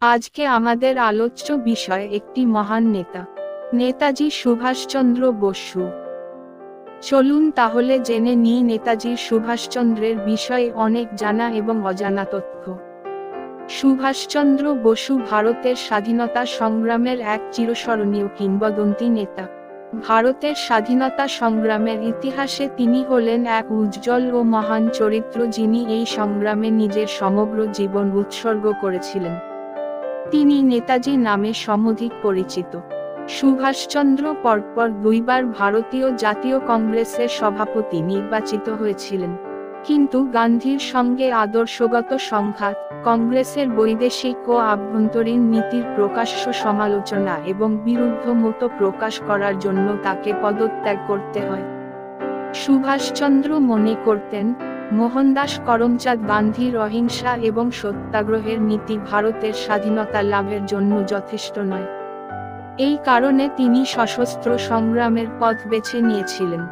আজকে আমাদের আলোচ্য বিষয় একটি মহান নেতা, নেতাজি সুভাষচন্দ্র বসু। চলুন তাহলে জেনে নিই নেতাজি সুভাষচন্দ্রের বিষয়ে অনেক জানা এবং অজানা তথ্য। সুভাষচন্দ্র বসু ভারতের স্বাধীনতা সংগ্রামের এক চিরস্মরণীয় কিংবদন্তি নেতা। ভারতের স্বাধীনতা সংগ্রামের ইতিহাসে তিনি হলেন এক উজ্জ্বল ও মহান চরিত্র, যিনি এই সংগ্রামে নিজের সমগ্র জীবন উৎসর্গ করেছিলেন। তিনি নেতাজি নামে সমধিক পরিচিত। সুভাষচন্দ্র পরপর দুইবার ভারতীয় জাতীয় কংগ্রেসের সভাপতি নির্বাচিত হয়েছিলেন, কিন্তু গান্ধীর সঙ্গে আদর্শগত সংঘাত, কংগ্রেসের বৈদেশিক ও আভ্যন্তরীণ নীতির প্রকাশ্য সমালোচনা এবং বিরুদ্ধ মত প্রকাশ করার জন্য তাকে পদত্যাগ করতে হয়। সুভাষচন্দ্র মনে করতেন, মোহনদাস করমচাঁদ গান্ধীর অহিংসা এবং সত্যাগ্রহের নীতি ভারতের স্বাধীনতা লাভের জন্য যথেষ্ট নয়। এই কারণে তিনি সশস্ত্র সংগ্রামের পথ বেছে নিয়েছিলেন।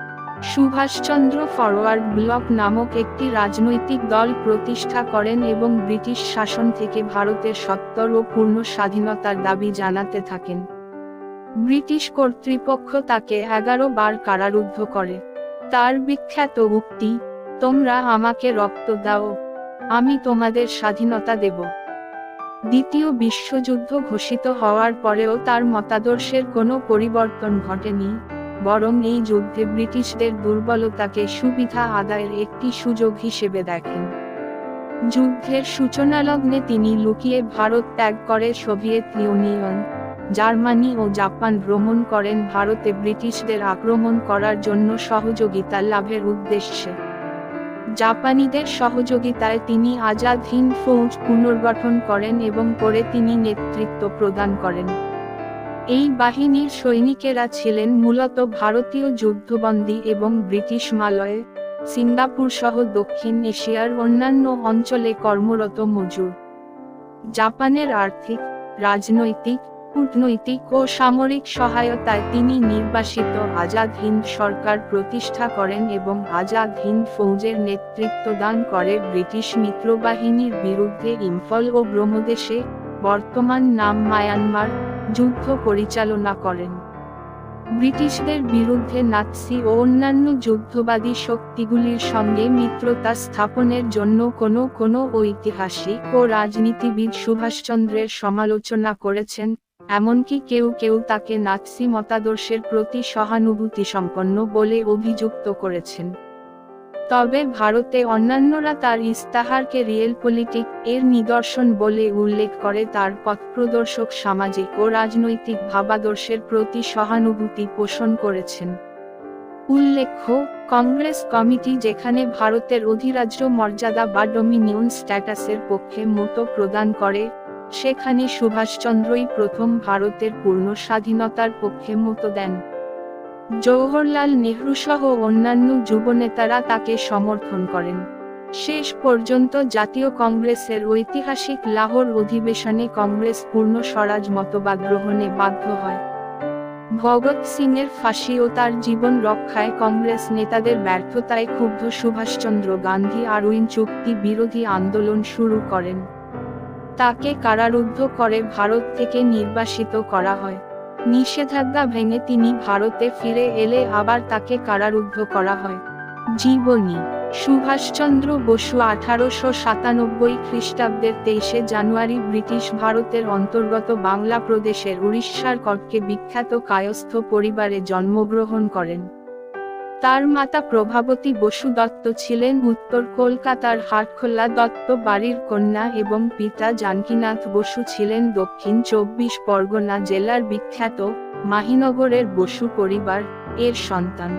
সুভাষচন্দ্র ফরওয়ার্ড ব্লক নামক একটি রাজনৈতিক দল প্রতিষ্ঠা করেন এবং ব্রিটিশ শাসন থেকে ভারতের সত্তর ও পূর্ণ স্বাধীনতার দাবি জানাতে থাকেন। ব্রিটিশ কর্তৃপক্ষ তাকে 11 বার কারারুদ্ধ করে। তার বিখ্যাত উক্তি, "তোমরা আমাকে রক্ত দাও, আমি তোমাদের স্বাধীনতা দেব।" দ্বিতীয় বিশ্বযুদ্ধ ঘোষিত হওয়ার পরেও তার মতাদর্শের কোনো পরিবর্তন ঘটেনি, বরং এই যুদ্ধে ব্রিটিশদের দুর্বলতাকে সুবিধা আদায়ের একটি সুযোগ হিসেবে দেখেন। যুদ্ধের সূচনালগ্নে তিনি লুকিয়ে ভারত ত্যাগ করে সোভিয়েত ইউনিয়ন, জার্মানি ও জাপান ভ্রমণ করেন ভারতে ব্রিটিশদের আক্রমণ করার জন্য সহযোগিতা লাভের উদ্দেশ্যে। জাপানিদের সহযোগিতায় তিনি আজাদ হিন্দ ফৌজ পুনর্গঠন করেন এবং পরে তিনি নেতৃত্ব প্রদান করেন। এই বাহিনীর সৈনিকেরা ছিলেন মূলত ভারতীয় যুদ্ধবন্দী এবং ব্রিটিশ মালয়, সিঙ্গাপুর সহ দক্ষিণ এশিয়ার অন্যান্য অঞ্চলে কর্মরত মজুর। জাপানের আর্থিক, রাজনৈতিক, কূটনৈতিক ও সামরিক সহায়তায় তিনি নির্বাসিত আজাদ হিন্দ সরকার প্রতিষ্ঠা করেন এবং আজাদ হিন্দ ফৌজের নেতৃত্ব দান করে ব্রিটিশ মিত্রবাহিনীর বিরুদ্ধে ইম্ফল ও ব্রহ্মদেশে, বর্তমান নাম মায়ানমার, যুদ্ধ পরিচালনা করেন। ব্রিটিশদের বিরুদ্ধে নাৎসি ও অন্যান্য যুদ্ধবাদী শক্তিগুলির সঙ্গে মিত্রতা স্থাপনের জন্য কোনো ঐতিহাসিক ও রাজনীতিবিদ সুভাষচন্দ্রের সমালোচনা করেছেন, এমনকি কেউ কেউ তাকে নাৎসি মতাদর্শের প্রতি সহানুভূতিসম্পন্ন বলে অভিযুক্ত করেছেন। তবে ভারতে অন্যান্যরা তার ইস্তাহারকে রিয়েলপলিটিক এর নিদর্শন বলে উল্লেখ করে তার পথপ্রদর্শক সামাজিক ও রাজনৈতিক ভাবাদর্শের প্রতি সহানুভূতি পোষণ করেছেন। উল্লেখ্য, কংগ্রেস কমিটি যেখানে ভারতের অধিরাজ্য মর্যাদা বা ডোমিনিয়ন স্ট্যাটাসের পক্ষে মত প্রদান করে, সেখানে সুভাষচন্দ্রই প্রথম ভারতের পূর্ণ স্বাধীনতার পক্ষে মত দেন। জওহরলাল নেহরু সহ অন্যান্য যুবনেতারা তাকে সমর্থন করেন। শেষ পর্যন্ত জাতীয় কংগ্রেসের ঐতিহাসিক লাহোর অধিবেশনে কংগ্রেস পূর্ণ স্বরাজ মতবাদ গ্রহণে বাধ্য হয়। ভগৎ সিংয়ের ফাঁসি ও তার জীবন রক্ষায় কংগ্রেস নেতাদের ব্যর্থতায় ক্ষুব্ধ সুভাষচন্দ্র গান্ধী আরউইন চুক্তি বিরোধী আন্দোলন শুরু করেন। তাকে কারারুদ্ধ করে ভারত থেকে নির্বাসিত করা হয়। নিষেধাজ্ঞা ভেঙে তিনি ভারতে ফিরে এলে আবার তাকে কারারুদ্ধ করা হয়। জীবনী: সুভাষচন্দ্র বসু 1897 খ্রিস্টাব্দের 23 জানুয়ারি ব্রিটিশ ভারতের অন্তর্গত বাংলা প্রদেশের উড়িষ্যার কটকে বিখ্যাত কায়স্থ পরিবারে জন্মগ্রহণ করেন। তার মাতা প্রভাবতী বসু দত্ত ছিলেন উত্তর কলকাতার হাটখোলা দত্ত বাড়ির কন্যা এবং পিতা জানকীনাথ বসু ছিলেন দক্ষিণ 24 পরগনা জেলার বিখ্যাত মাহিনগরের বসু পরিবার এর সন্তান।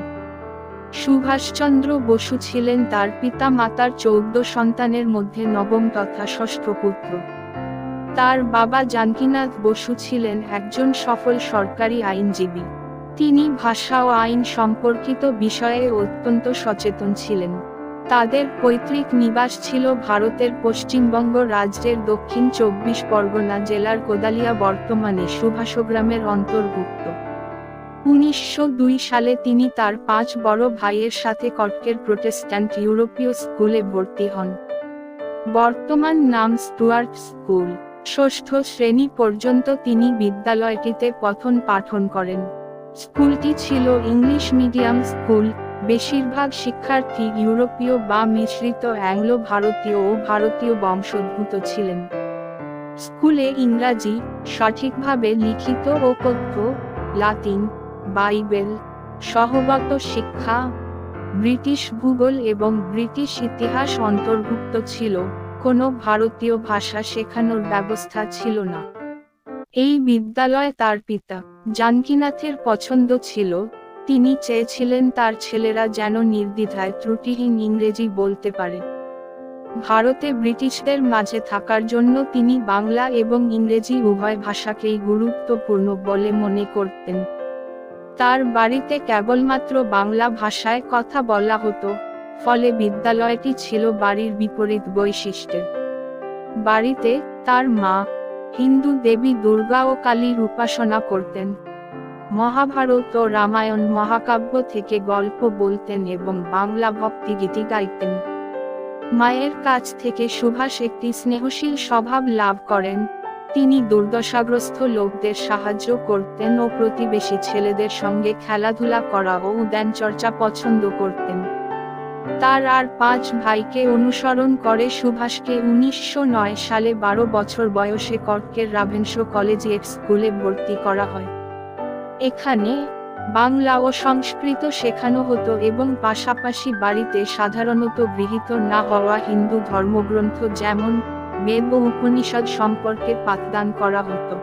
সুভাষচন্দ্র বসু ছিলেন তার পিতা মাতার 14 সন্তানের মধ্যে নবম তথা ষষ্ঠ পুত্র। তার বাবা জানকীনাথ বসু ছিলেন একজন সফল সরকারি আইনজীবী। তিনি ভাষা ও আইন সম্পর্কিত বিষয়ে অত্যন্ত সচেতন ছিলেন। তাদের পৈতৃক নিবাস ছিল ভারতের পশ্চিমবঙ্গ রাজ্যের দক্ষিণ 24 পরগনা জেলার কোদালিয়া, বর্তমানে সুভাষগ্রামের অন্তর্ভুক্ত। 1902 সালে তিনি তার 5 বড় ভাইয়ের সাথে কটকের প্রোটেস্ট্যান্ট ইউরোপীয় স্কুলে ভর্তি হন। বর্তমান নাম স্টুয়ার্ট স্কুল। ষষ্ঠ শ্রেণী পর্যন্ত তিনি বিদ্যালয়টিতে পঠন পাঠন করেন। স্কুলটি ছিল ইংলিশ মিডিয়াম স্কুল। বেশিরভাগ শিক্ষার্থী ইউরোপীয় বা মিশ্রিত অ্যাংলো ভারতীয় ও ভারতীয় বংশোদ্ভূত ছিলেন। স্কুলে ইংরাজি সঠিকভাবে লিখিত ও কথ্য, লাতিন, বাইবেল, সহগত শিক্ষা, ব্রিটিশ ভূগোল এবং ব্রিটিশ ইতিহাস অন্তর্ভুক্ত ছিল। কোনো ভারতীয় ভাষা শেখানোর ব্যবস্থা ছিল না। এই বিদ্যালয়ে তার পিতা জানকীনাথের পছন্দ ছিল। তিনি চেয়েছিলেন তার ছেলেরা যেন নির্দ্বিধায় ত্রুটিহীন ইংরেজি বলতে পারে। ভারতে ব্রিটিশদের মাঝে থাকার জন্য তিনি বাংলা এবং ইংরেজি উভয় ভাষাকেই গুরুত্বপূর্ণ বলে মনে করতেন। তার বাড়িতে কেবলমাত্র বাংলা ভাষায় কথা বলা হতো, ফলে বিদ্যালয়টি ছিল বাড়ির বিপরীত বৈশিষ্ট্যের। বাড়িতে তার মা হিন্দু দেবী দুর্গা ও কালীর উপাসনা করতেন। মহাভারত ও রামায়ণ মহাকাব্য থেকে গল্প বলতেন এবং বাংলা ভক্তিগীতি গাইতেন। মায়ের কাছ থেকে সুভাষ একটি স্নেহশীল স্বভাব লাভ করেন। তিনি দুর্দশাগ্রস্ত লোকদের সাহায্য করতেন ও প্রতিবেশী ছেলেদের সঙ্গে খেলাধুলা করা ও উদ্যানচর্চা পছন্দ করতেন। তার আর 5 ভাইকে অনুসরণ করে সুভাষকে 1909 সালে 12 বছর বয়সে কর্কের রাভেনশো কলেজিয়েট স্কুলে ভর্তি করা হয়। এখানে বাংলা ও সংস্কৃত শেখানো হতো এবং পাশাপাশি বাড়িতে সাধারণত গৃহীত না হওয়া হিন্দু ধর্মগ্রন্থ যেমন বেদ ও উপনিষদ সম্পর্কে পাঠদান করা হতো।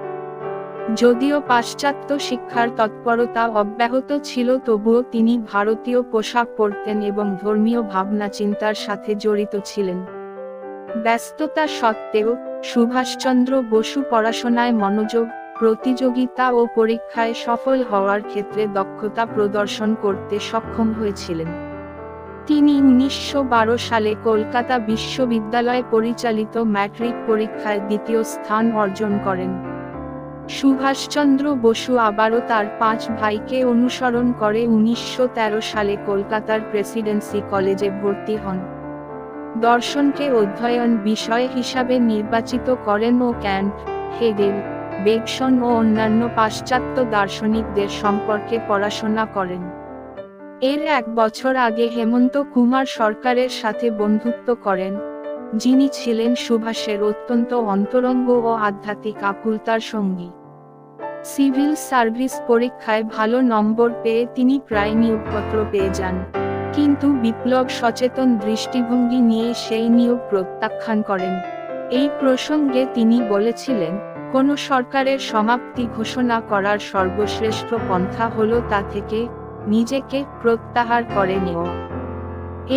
যদিও পাশ্চাত্য শিক্ষার তৎপরতা অব্যাহত ছিল, তবুও তিনি ভারতীয় পোশাক পরতেন এবং ধর্মীয় ভাবনা চিন্তার সাথে জড়িত ছিলেন। ব্যস্ততা সত্ত্বেও সুভাষচন্দ্র বসু পড়াশোনায় মনোযোগ, প্রতিযোগিতা ও পরীক্ষায় সফল হওয়ার ক্ষেত্রে দক্ষতা প্রদর্শন করতে সক্ষম হয়েছিলেন। তিনি 1912 সালে কলকাতা বিশ্ববিদ্যালয়ে পরিচালিত ম্যাট্রিক পরীক্ষায় দ্বিতীয় স্থান অর্জন করেন। সুভাষচন্দ্র বসু আবারও তার 5 ভাইকে অনুসরণ করে 1913 সালে কলকাতার প্রেসিডেন্সি কলেজে ভর্তি হন। দর্শনকে অধ্যয়ন বিষয় হিসাবে নির্বাচিত করেন ও ক্যান্ট, হেগেল, বেকসন ও অন্যান্য পাশ্চাত্য দার্শনিকদের সম্পর্কে পড়াশোনা করেন। এর 1 বছর আগে হেমন্ত কুমার সরকারের সাথে বন্ধুত্ব করেন, যিনি ছিলেন সুভাষের অত্যন্ত অন্তরঙ্গ ও আধ্যাত্মিক আকুলতার সঙ্গী। সিভিল সার্ভিস পরীক্ষায় ভালো নম্বর পেয়ে তিনি প্রায় নিয়োগপত্র পেয়ে যান, কিন্তু বিপ্লব সচেতন দৃষ্টিভঙ্গি নিয়ে সেই নিয়োগ প্রত্যাখ্যান করেন। এই প্রসঙ্গে তিনি বলেছিলেন, কোনো সরকারের সমাপ্তি ঘোষণা করার সর্বশ্রেষ্ঠ পন্থা হলো তা থেকে নিজেকে প্রত্যাহার করে নেওয়া।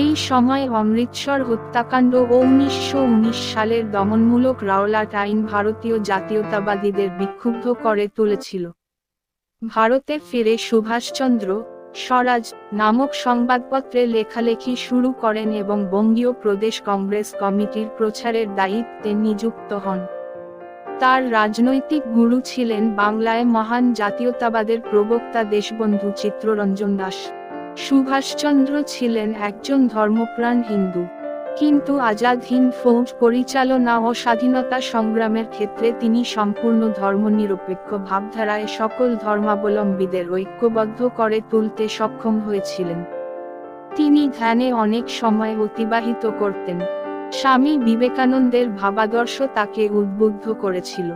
এই সময় অমৃতসর হত্যাকাণ্ড ও 1919 সালের দমনমূলক রাওলাট আইন ভারতীয় জাতীয়তাবাদীদের বিক্ষুব্ধ করে তুলেছিল। ভারতে ফিরে সুভাষচন্দ্র স্বরাজ নামক সংবাদপত্রে লেখালেখি শুরু করেন এবং বঙ্গীয় প্রদেশ কংগ্রেস কমিটির প্রচারের দায়িত্বে নিযুক্ত হন। তার রাজনৈতিক গুরু ছিলেন বাংলায় মহান জাতীয়তাবাদের প্রবক্তা দেশবন্ধু চিত্তরঞ্জন দাস। সুভাষচন্দ্র ছিলেন একজন ধর্মপ্রাণ হিন্দু, কিন্তু আজাদ হিন্দ ফৌজ পরিচালনা ও স্বাধীনতা সংগ্রামের ক্ষেত্রে তিনি সম্পূর্ণ ধর্মনিরপেক্ষ ভাবধারায় সকল ধর্মাবলম্বীদের ঐক্যবদ্ধ করে তুলতে সক্ষম হয়েছিলেন। তিনি ধ্যানে অনেক সময় অতিবাহিত করতেন। স্বামী বিবেকানন্দের ভাবাদর্শ তাকে উদ্বুদ্ধ করেছিল।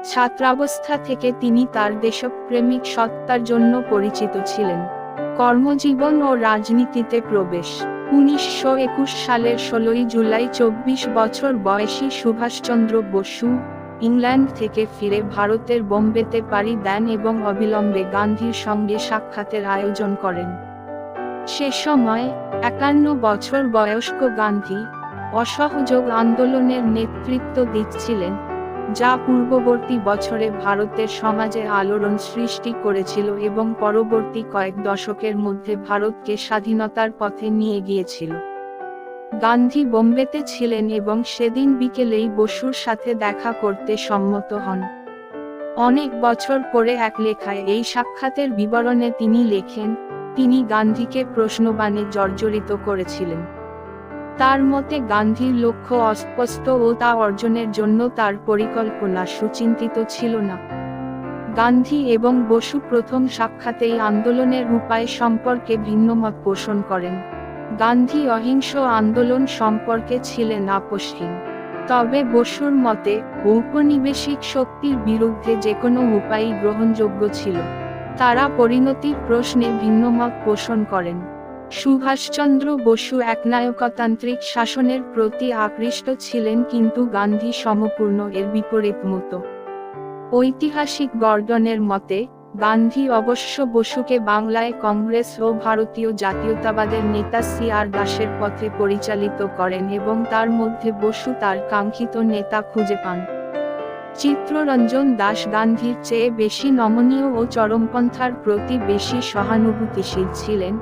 ছাত্রাবস্থা থেকে তিনি তার দেশপ্রেমিক সত্তার জন্য পরিচিত ছিলেন। কর্মজীবন ও রাজনীতিতে প্রবেশ। 1921 সালের 16 জুলাই 24 বছর বয়সী সুভাষচন্দ্র বসু ইংল্যান্ড থেকে ফিরে ভারতের বোম্বেতে পাড়ি দেন এবং অবিলম্বে গান্ধীর সঙ্গে সাক্ষাতের আয়োজন করেন। সে সময় 51 বছর বয়স্ক গান্ধী অসহযোগ আন্দোলনের নেতৃত্ব দিচ্ছিলেন, যা পূর্ববর্তী বছরে ভারতের সমাজে আলোড়ন সৃষ্টি করেছিল এবং পরবর্তী কয়েক দশকের মধ্যে ভারতকে স্বাধীনতার পথে নিয়ে গিয়েছিল। গান্ধী বোম্বেতে ছিলেন এবং সেদিন বিকেলেই বসুর সাথে দেখা করতে সম্মত হন। অনেক বছর পরে এক লেখায় এই সাক্ষাতের বিবরণে তিনি লেখেন, তিনি গান্ধীকে প্রশ্নবাণে জর্জরিত করেছিলেন। তার মতে গান্ধীর লক্ষ্য অস্পষ্ট ও তা অর্জনের জন্য তার পরিকল্পনা সুচিন্তিত ছিল না। গান্ধী এবং বসু প্রথম সাক্ষাতেই আন্দোলনের উপায় সম্পর্কে ভিন্নমত পোষণ করেন। গান্ধী অহিংস আন্দোলন সম্পর্কে ছিলেন আপোষহীন, তবে বসুর মতে ঔপনিবেশিক শক্তির বিরুদ্ধে যেকোনো উপায়ই গ্রহণযোগ্য ছিল। তারা পরিণতির প্রশ্নে ভিন্নমত পোষণ করেন। সুভাষচন্দ্র বসু একনায়কতান্ত্রিক শাসনের প্রতি আকৃষ্ট ছিলেন, কিন্তু গান্ধী সমপূর্ণ এর বিপরীত মত। ঐতিহাসিক গর্ডনের মতে গান্ধী অবশ্য বসুকে বাংলায় কংগ্রেস ও ভারতীয় জাতীয়তাবাদের নেতা CR দাসের পথে পরিচালিত করেন এবং তার মধ্যে বসু তার কাঙ্ক্ষিত নেতা খুঁজে পান। চিত্তরঞ্জন দাস গান্ধীর চেয়ে বেশি নমনীয় ও চরমপন্থার প্রতি বেশি সহানুভূতিশীল ছিলেন,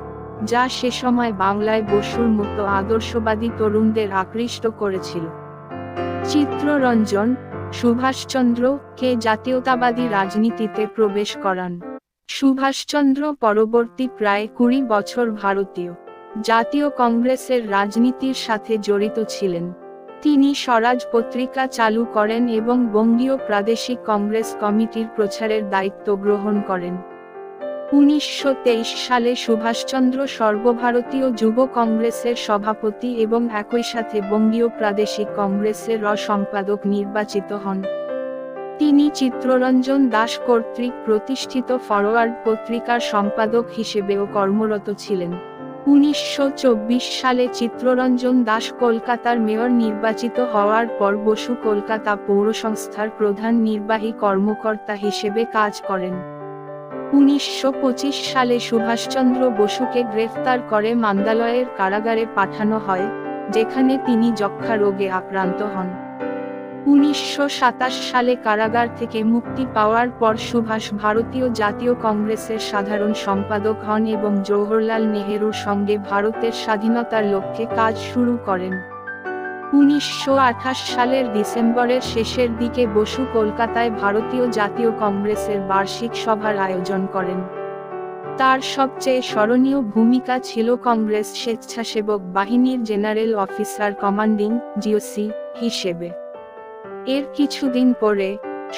যা সে সময় বাংলায় বসুর মতো আদর্শবাদী তরুণদের আকৃষ্ট করেছিল। চিত্তরঞ্জন সুভাষচন্দ্রকে জাতীয়তাবাদী রাজনীতিতে প্রবেশ করান। সুভাষচন্দ্র পরবর্তী প্রায় 20 বছর ভারতীয় জাতীয় কংগ্রেসের রাজনীতির সাথে জড়িত ছিলেন। তিনি স্বরাজ পত্রিকা চালু করেন এবং বঙ্গীয় প্রাদেশিক কংগ্রেস কমিটির প্রচারের দায়িত্ব গ্রহণ করেন। 1923 সালে সুভাষচন্দ্র সর্বভারতীয় যুব কংগ্রেসের সভাপতি এবং একই সাথে বঙ্গীয় প্রাদেশিক কংগ্রেসের সম্পাদক নির্বাচিত হন। তিনি চিত্তরঞ্জন দাস কর্তৃক প্রতিষ্ঠিত ফরওয়ার্ড পত্রিকার সম্পাদক হিসেবেও কর্মরত ছিলেন। 1924 সালে চিত্তরঞ্জন দাস কলকাতার মেয়র নির্বাচিত হওয়ার পর বসু কলকাতা পৌরসংস্থার প্রধান নির্বাহী কর্মকর্তা হিসেবে কাজ করেন। 1925 সালে সুভাষচন্দ্র বসুকে গ্রেফতার করে মান্দালয়ের কারাগারে পাঠানো হয়, যেখানে তিনি যক্ষ্মা রোগে আক্রান্ত হন। 1927 সালে কারাগার থেকে মুক্তি পাওয়ার পর সুভাষ ভারতীয় জাতীয় কংগ্রেসের সাধারণ সম্পাদক হন এবং জওহরলাল নেহেরুর সঙ্গে ভারতের স্বাধীনতার লক্ষ্যে কাজ শুরু করেন। 1928 সালের ডিসেম্বরের শেষের দিকে বসু কলকাতায় ভারতীয় জাতীয় কংগ্রেসের বার্ষিক সভার আয়োজন করেন। তার সবচেয়ে স্মরণীয় ভূমিকা ছিল কংগ্রেস স্বেচ্ছাসেবক বাহিনীর জেনারেল অফিসার কমান্ডিং GOC হিসেবে। এর কিছুদিন পরে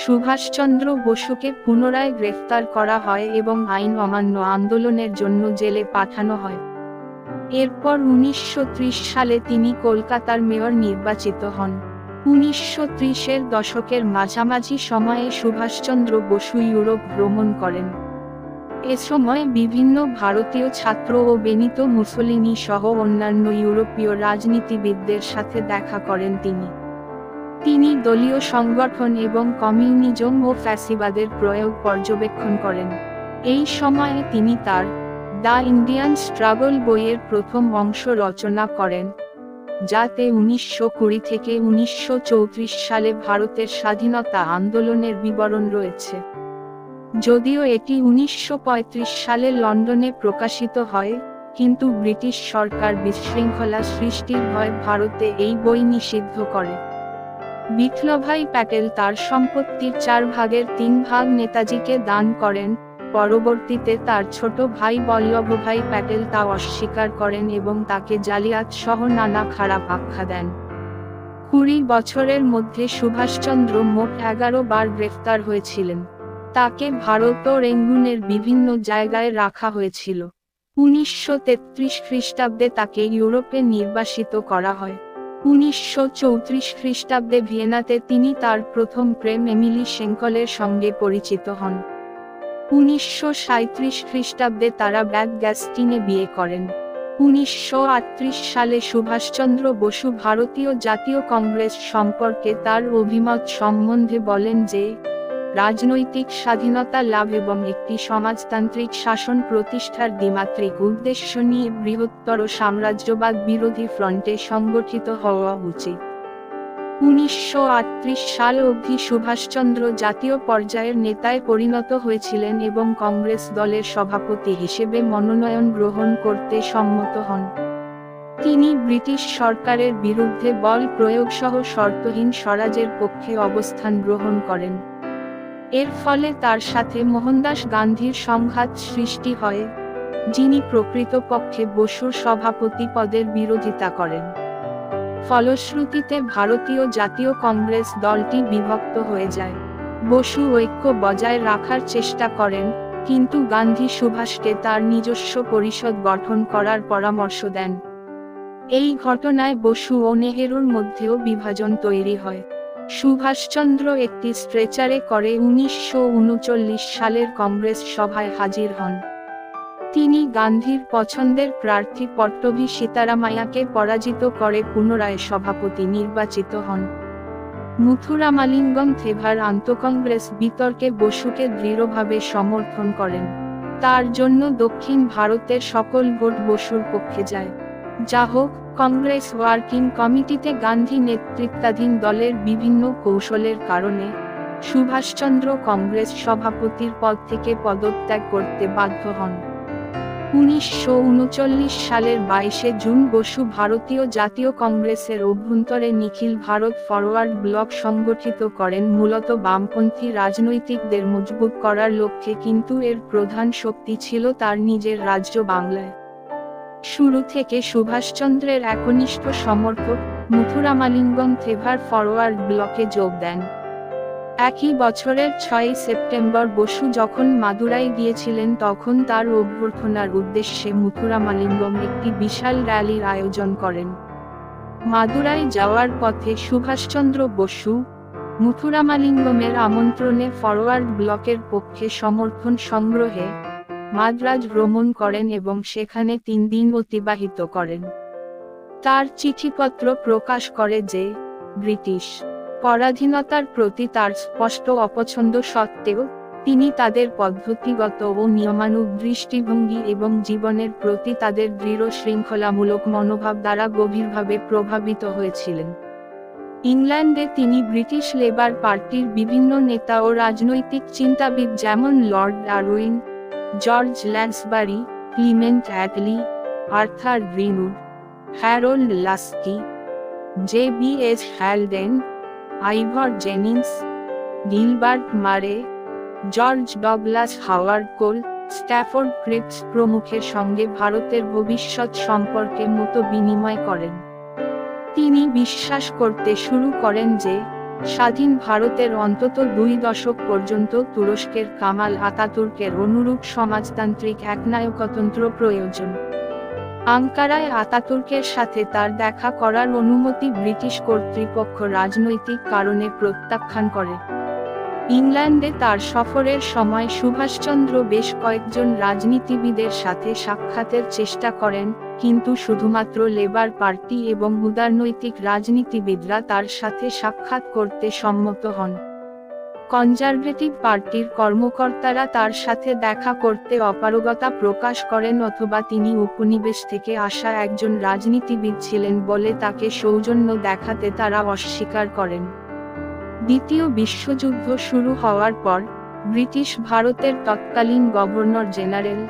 সুভাষচন্দ্র বসুকে পুনরায় গ্রেফতার করা হয় এবং আইন অমান্য আন্দোলনের জন্য জেলে পাঠানো হয়। এরপর 1930 সালে তিনি কলকাতার মেয়র নির্বাচিত হন। 1930-এর দশকের মাঝামাঝি সময়ে সুভাষচন্দ্র বসু ইউরোপ ভ্রমণ করেন। এ সময় বিভিন্ন ভারতীয় ছাত্র ও বেনিতো মুসোলিনি সহ অন্যান্য ইউরোপীয় রাজনীতিবিদদের সাথে দেখা করেন তিনি দলীয় সংগঠন এবং কমিউনিজম ও ফ্যাসিবাদের প্রয়োগ পর্যবেক্ষণ করেন। এই সময়ে তিনি তার দ্য ইন্ডিয়ান স্ট্রাগল বইয়ের প্রথম অংশ রচনা করেন, যাতে 1920 থেকে 1934 সালে ভারতের স্বাধীনতা আন্দোলনের বিবরণ রয়েছে। যদিও এটি 1935 সালে লন্ডনে প্রকাশিত হয়, কিন্তু ব্রিটিশ সরকার বিশৃঙ্খলা সৃষ্টির ভয়ে ভারতে এই বই নিষিদ্ধ করে। বিপ্লবভাই প্যাটেল তার সম্পত্তির 4 ভাগের 3 ভাগ নেতাজিকে দান করেন। পরবর্তীতে তার ছোট ভাই বল্লভভাই প্যাটেল তা অস্বীকার করেন এবং তাকে জালিয়াত সহ নানা খারাপ আখ্যা দেন। 20 বছরের মধ্যে সুভাষচন্দ্র মোট 11 বার গ্রেফতার হয়েছিলেন। তাকে ভারত ও রেঙ্গুনের বিভিন্ন জায়গায় রাখা হয়েছিল। 1933 খ্রিস্টাব্দে তাকে ইউরোপে নির্বাসিত করা হয়। 1934 খ্রিস্টাব্দে ভিয়েনাতে তিনি তার প্রথম প্রেম এমিলি সেঙ্কলের সঙ্গে পরিচিত হন। 1937 খ্রিস্টাব্দে তারা ব্যাগগ্যাস্টিনে বিয়ে করেন। 1938 সালে সুভাষচন্দ্র বসু ভারতীয় জাতীয় কংগ্রেস সম্পর্কে তার অভিমত সম্বন্ধে বলেন যে, রাজনৈতিক স্বাধীনতা লাভ এবং একটি সমাজতান্ত্রিক শাসন প্রতিষ্ঠার দ্বিমাত্রিক উদ্দেশ্য নিয়ে বৃহত্তর সাম্রাজ্যবাদ বিরোধী ফ্রন্টে সংগঠিত হওয়া উচিত। 1938 সাল অবধি সুভাষচন্দ্র জাতীয় পর্যায়ের নেতায় পরিণত হয়েছিলেন এবং কংগ্রেস দলের সভাপতি হিসেবে মনোনয়ন গ্রহণ করতে সম্মত হন। তিনি ব্রিটিশ সরকারের বিরুদ্ধে বল প্রয়োগ সহ শর্তহীন স্বরাজের পক্ষে অবস্থান গ্রহণ করেন। এর ফলে তার সাথে মোহনদাস গান্ধীর সংঘাত সৃষ্টি হয়, যিনি প্রকৃতপক্ষে বসুর সভাপতি পদের বিরোধিতা করেন। ফলশ্রুতিতে ভারতীয় জাতীয় কংগ্রেস দলটি বিভক্ত হয়ে যায়। বসু ঐক্য বজায় রাখার চেষ্টা করেন, কিন্তু গান্ধী সুভাষকে তার নিজস্ব পরিষদ গঠন করার পরামর্শ দেন। এই ঘটনায় বসু ও নেহেরুর মধ্যেও বিভাজন তৈরি হয়। সুভাষচন্দ্র একটি স্ট্রেচারে করে 1939 সালের কংগ্রেস সভায় হাজির হন। তিনি গান্ধীর পছন্দের প্রার্থী পট্টভি সীতারামাইয়াকে পরাজিত করে পুনরায় সভাপতি নির্বাচিত হন। মুথুরামালিঙ্গম থেভার আন্তঃকংগ্রেস বিতর্কে বসুকে দৃঢ়ভাবে সমর্থন করেন। তার জন্য দক্ষিণ ভারতের সকল ভোট বসুর পক্ষে যায়। যা হোক, কংগ্রেস ওয়ার্কিং কমিটিতে গান্ধী নেতৃত্বাধীন দলের বিভিন্ন কৌশলের কারণে সুভাষচন্দ্র কংগ্রেস সভাপতির পদ থেকে পদত্যাগ করতে বাধ্য হন। 1939 সালের 22 জুন বসু ভারতীয় জাতীয় কংগ্রেসের অভ্যন্তরে নিখিল ভারত ফরওয়ার্ড ব্লক সংগঠিত করেন, মূলত বামপন্থী রাজনৈতিকদের মজবুত করার লক্ষ্যে, কিন্তু এর প্রধান শক্তি ছিল তার নিজের রাজ্য বাংলায়। শুরু থেকে সুভাষচন্দ্রের একনিষ্ঠ সমর্থক মুথুরামালিঙ্গম থেভার ফরওয়ার্ড ব্লকে যোগ দেন। একই বছরের 6 সেপ্টেম্বর বসু যখন মাদুরাই গিয়েছিলেন, তখন তার অভ্যর্থনার উদ্দেশ্যে মুথুরামালিঙ্গম একটি বিশাল র্যালির আয়োজন করেন। মাদুরাই যাওয়ার পথে সুভাষচন্দ্র বসু মুথুরামালিঙ্গমের আমন্ত্রণে ফরওয়ার্ড ব্লকের পক্ষে সমর্থন সংগ্রহে মাদ্রাজ ভ্রমণ করেন এবং সেখানে 3 দিন অতিবাহিত করেন। তার চিঠিপত্র প্রকাশ করে যে, ব্রিটিশ পরাধীনতার প্রতি তার স্পষ্ট অপছন্দ সত্ত্বেও তিনি তাদের পদ্ধতিগত ও নিয়মানুগ দৃষ্টিভঙ্গি এবং জীবনের প্রতি তাদের দৃঢ় শৃঙ্খলামূলক মনোভাব দ্বারা গভীরভাবে প্রভাবিত হয়েছিলেন। ইংল্যান্ডে তিনি ব্রিটিশ লেবার পার্টির বিভিন্ন নেতা ও রাজনৈতিক চিন্তাবিদ যেমন Lord Darwin, George Lansbury, Clement Attlee, Arthur Greenwood, Harold Laski, JBS. Haldane, Ivor Jennings, Gilbert Murray, George Douglas Howard Cole, Stafford Cripps প্রমুখের সঙ্গে ভারতের ভবিষ্যৎ সম্পর্কে মত বিনিময় করেন। তিনি বিশ্বাস করতে শুরু করেন যে স্বাধীন ভারতের অন্তত 2 দশক পর্যন্ত তুরস্কের কামাল আতাতুর্কের অনুরূপ সমাজতান্ত্রিক একনায়কতন্ত্র প্রয়োজন। আঙ্কারায় আতাতুর্কের সাথে তার দেখা করার অনুমতি ব্রিটিশ কর্তৃপক্ষ রাজনৈতিক কারণে প্রত্যাখ্যান করে। ইংল্যান্ডে তার সফরের সময় সুভাষচন্দ্র বেশ কয়েকজন রাজনীতিবিদের সাথে সাক্ষাতের চেষ্টা করেন, কিন্তু শুধুমাত্র লেবার পার্টি এবং উদারনৈতিক রাজনীতিবিদরা তার সাথে সাক্ষাৎ করতে সম্মত হন। কনজারভেটিভ পার্টির কর্মকর্তারা তার সাথে দেখা করতে অপারগতা প্রকাশ করেন, অথবা তিনি উপনিবেশ থেকে আসা একজন রাজনীতিবিদ ছিলেন বলে তাকে সৌজন্য দেখাতে তারা অস্বীকার করেন। দ্বিতীয় বিশ্বযুদ্ধ শুরু হওয়ার পর ব্রিটিশ ভারতের তৎকালীন গভর্নর জেনারেল